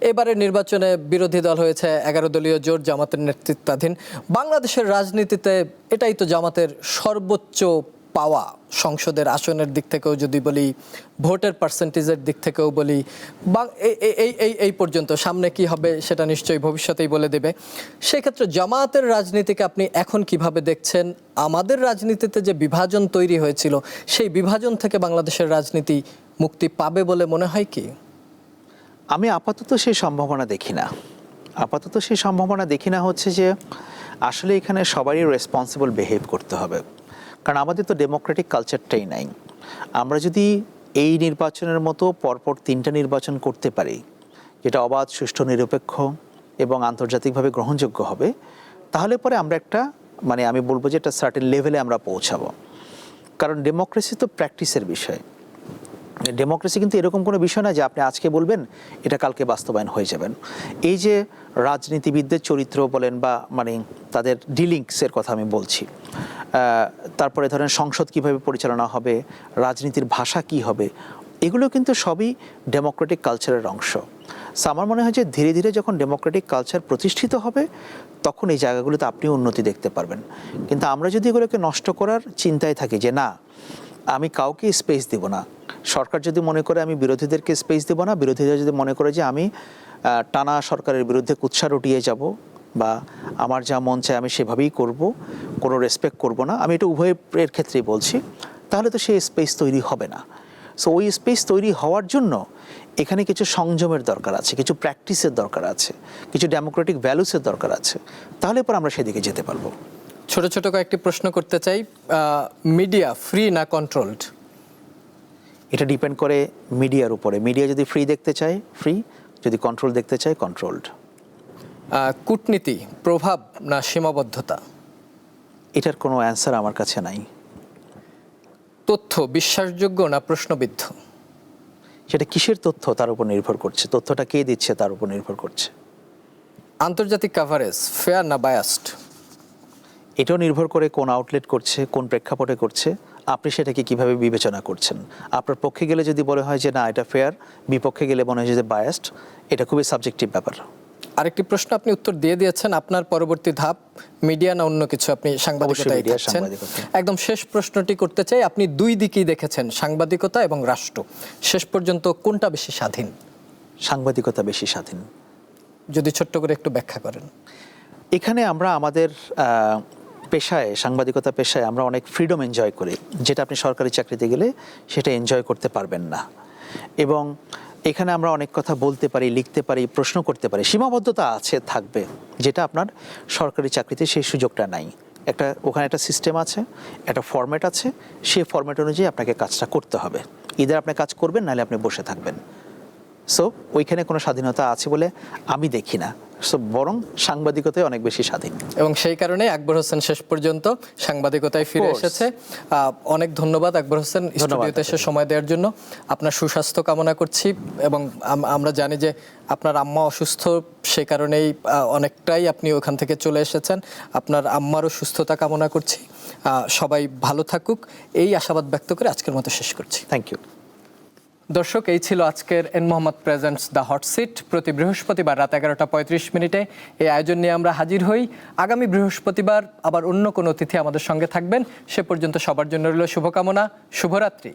এবারে নির্বাচনে বিরোধী দল হয়েছে 11 দলীয় জোট, জামাতের নেতৃত্বাধীন। বাংলাদেশের রাজনীতিতে এটাই তো জামাতের সর্বোচ্চ পাওয়া, সংসদের আসনের দিক থেকেও যদি বলি, ভোটের পার্সেন্টেজের দিক থেকেও বলি, এই পর্যন্ত। সামনে কি হবে সেটা নিশ্চয়ই ভবিষ্যতেই বলে দেবে। সেক্ষেত্রে জামাতের রাজনীতিকে আপনি এখন কিভাবে দেখছেন? আমাদের রাজনীতিতে যে বিভাজন তৈরি হয়েছিল, সেই বিভাজন থেকে বাংলাদেশের রাজনীতি মুক্তি পাবে বলে মনে হয় কি? আমি আপাতত সেই সম্ভাবনা দেখি না। হচ্ছে যে আসলে এখানে সবারই রেসপন্সিবল বিহেভ করতে হবে, কারণ আমাদের তো ডেমোক্রেটিক কালচারটাই নাই। আমরা যদি এই নির্বাচনের মতো পরপর 3টা নির্বাচন করতে পারি, যেটা অবাধ, সুষ্ঠু, নিরপেক্ষ এবং আন্তর্জাতিকভাবে গ্রহণযোগ্য হবে, তাহলে পরে আমরা আমি বলবো যে একটা সার্টেন লেভেলে আমরা পৌঁছাবো। কারণ ডেমোক্রেসি তো প্র্যাকটিসের বিষয়। ডেমোক্রেসি কিন্তু এরকম কোনো বিষয় না যে আপনি আজকে বলবেন এটা কালকে বাস্তবায়ন হয়ে যাবেন। এই যে রাজনীতিবিদদের চরিত্র বলেন বা তাদের ডিলিংসের কথা আমি বলছি, তারপরে ধরেন সংসদ কিভাবে পরিচালনা হবে, রাজনীতির ভাষা কি হবে, এগুলো কিন্তু সবই ডেমোক্রেটিক কালচারের অংশ। সো আমার মনে হয় যে ধীরে ধীরে যখন ডেমোক্রেটিক কালচার প্রতিষ্ঠিত হবে, তখন এই জায়গাগুলোতে আপনি উন্নতি দেখতে পারবেন। কিন্তু আমরা যদি এগুলোকে নষ্ট করার চিন্তায় থাকি যে না, আমি কাউকে স্পেস দেব না, সরকার যদি মনে করে আমি বিরোধীদেরকে স্পেস দেব না, বিরোধীরা যদি মনে করে যে আমি টানা সরকারের বিরুদ্ধে কুৎসা রটিয়ে যাব বা আমার যা মন চায় আমি সেভাবেই করব, কোনো রেসপেক্ট করব না, আমি এটা উভয়ের ক্ষেত্রেই বলছি, তাহলে তো সেই স্পেস তৈরি হবে না। সো ওই স্পেস তৈরি হওয়ার জন্য এখানে কিছু সংযমের দরকার আছে, কিছু প্র্যাকটিসের দরকার আছে, কিছু ডেমোক্রেটিক ভ্যালুসের দরকার আছে, তাহলে পর আমরা সেদিকে যেতে পারবো। ছোট ছোট কয়েকটি প্রশ্ন করতে চাই। মিডিয়া ফ্রি না কন্ট্রোলড? এটা ডিপেন্ড করে মিডিয়ার উপরে। মিডিয়া যদি ফ্রি দেখতে চায় ফ্রি, যদি কন্ট্রোল দেখতে চায় কন্ট্রোলড। কূটনীতি প্রভাব না সীমাবদ্ধতা? এটার কোনো অ্যান্সার আমার কাছে নাই। তথ্য বিশ্বাসযোগ্য না প্রশ্নবিদ্ধ? সেটা কিসের তথ্য তার উপর নির্ভর করছে, তথ্যটা কে দিচ্ছে তার উপর নির্ভর করছে। আন্তর্জাতিক কাভারেজ ফেয়ার না বায়াসড? এটাও নির্ভর করে কোন আউটলেট করছে, কোন প্রেক্ষাপটে করছে, আপনি সেটাকে কিভাবে বিবেচনা করছেন। আপনার পক্ষে গেলে যদি বলে হয় যে না এটা ফেয়ার, বিপক্ষে গেলে মনে হয় যে বায়াসড, এটা খুবই সাবজেক্টিভ ব্যাপার। আরেকটি প্রশ্ন আপনি উত্তর দিয়ে দিয়েছেন, আপনার পরবর্তী ধাপ মিডিয়া না অন্য কিছু? আপনি সাংবাদিকতায় media, থাকছেন। সাংবাদিকতা। একদম শেষ প্রশ্নটি করতে চাই, আপনি দুই দিকেই দেখেছেন, সাংবাদিকতা এবং রাষ্ট্র, শেষ পর্যন্ত কোনটা বেশি স্বাধীন? সাংবাদিকতা বেশি স্বাধীন। যদি ছোট্ট করে একটু ব্যাখ্যা করেন। এখানে আমরা আমাদের পেশায়, সাংবাদিকতা পেশায় আমরা অনেক ফ্রিডম এনজয় করি, যেটা আপনি সরকারি চাকরিতে গেলে সেটা এনজয় করতে পারবেন না। এবং এখানে আমরা অনেক কথা বলতে পারি, লিখতে পারি, প্রশ্ন করতে পারি, সীমাবদ্ধতা আছে, থাকবে, যেটা আপনার সরকারি চাকরিতে সেই সুযোগটা নাই। ওখানে একটা সিস্টেম আছে, একটা ফরম্যাট আছে, সেই ফরম্যাট অনুযায়ী আপনাকে কাজটা করতে হবে। ইদার আপনি কাজ করবেন, নাহলে আপনি বসে থাকবেন। সো ওইখানে কোনো স্বাধীনতা আছে বলে আমি দেখি না। সো বরং সাংবাদিকতায় অনেক বেশি স্বাধীন। এবং সেই কারণে আকবর হোসেন শেষ পর্যন্ত সাংবাদিকতায় ফিরে Of course. এসেছে। অনেক ধন্যবাদ আকবর হোসেন স্টুডিওতে এসে সময় দেওয়ার জন্য। আপনার সুস্বাস্থ্য কামনা করছি, এবং আমরা জানি যে আপনার আম্মা অসুস্থ, সে কারণেই অনেকটাই আপনি ওখান থেকে চলে এসেছেন। আপনার আম্মারও সুস্থতা কামনা করছি। সবাই ভালো থাকুক, এই আশাবাদ ব্যক্ত করে আজকের মতো শেষ করছি। Thank you. দর্শক, এই ছিল আজকের N Mohammad presents the hot seat. প্রতি বৃহস্পতিবার রাত 11:35 এই আয়োজন নিয়ে আমরা হাজির হই। আগামী বৃহস্পতিবার আবার অন্য কোনো অতিথি আমাদের সঙ্গে থাকবেন। সে পর্যন্ত সবার জন্য রইল শুভকামনা। শুভরাত্রি।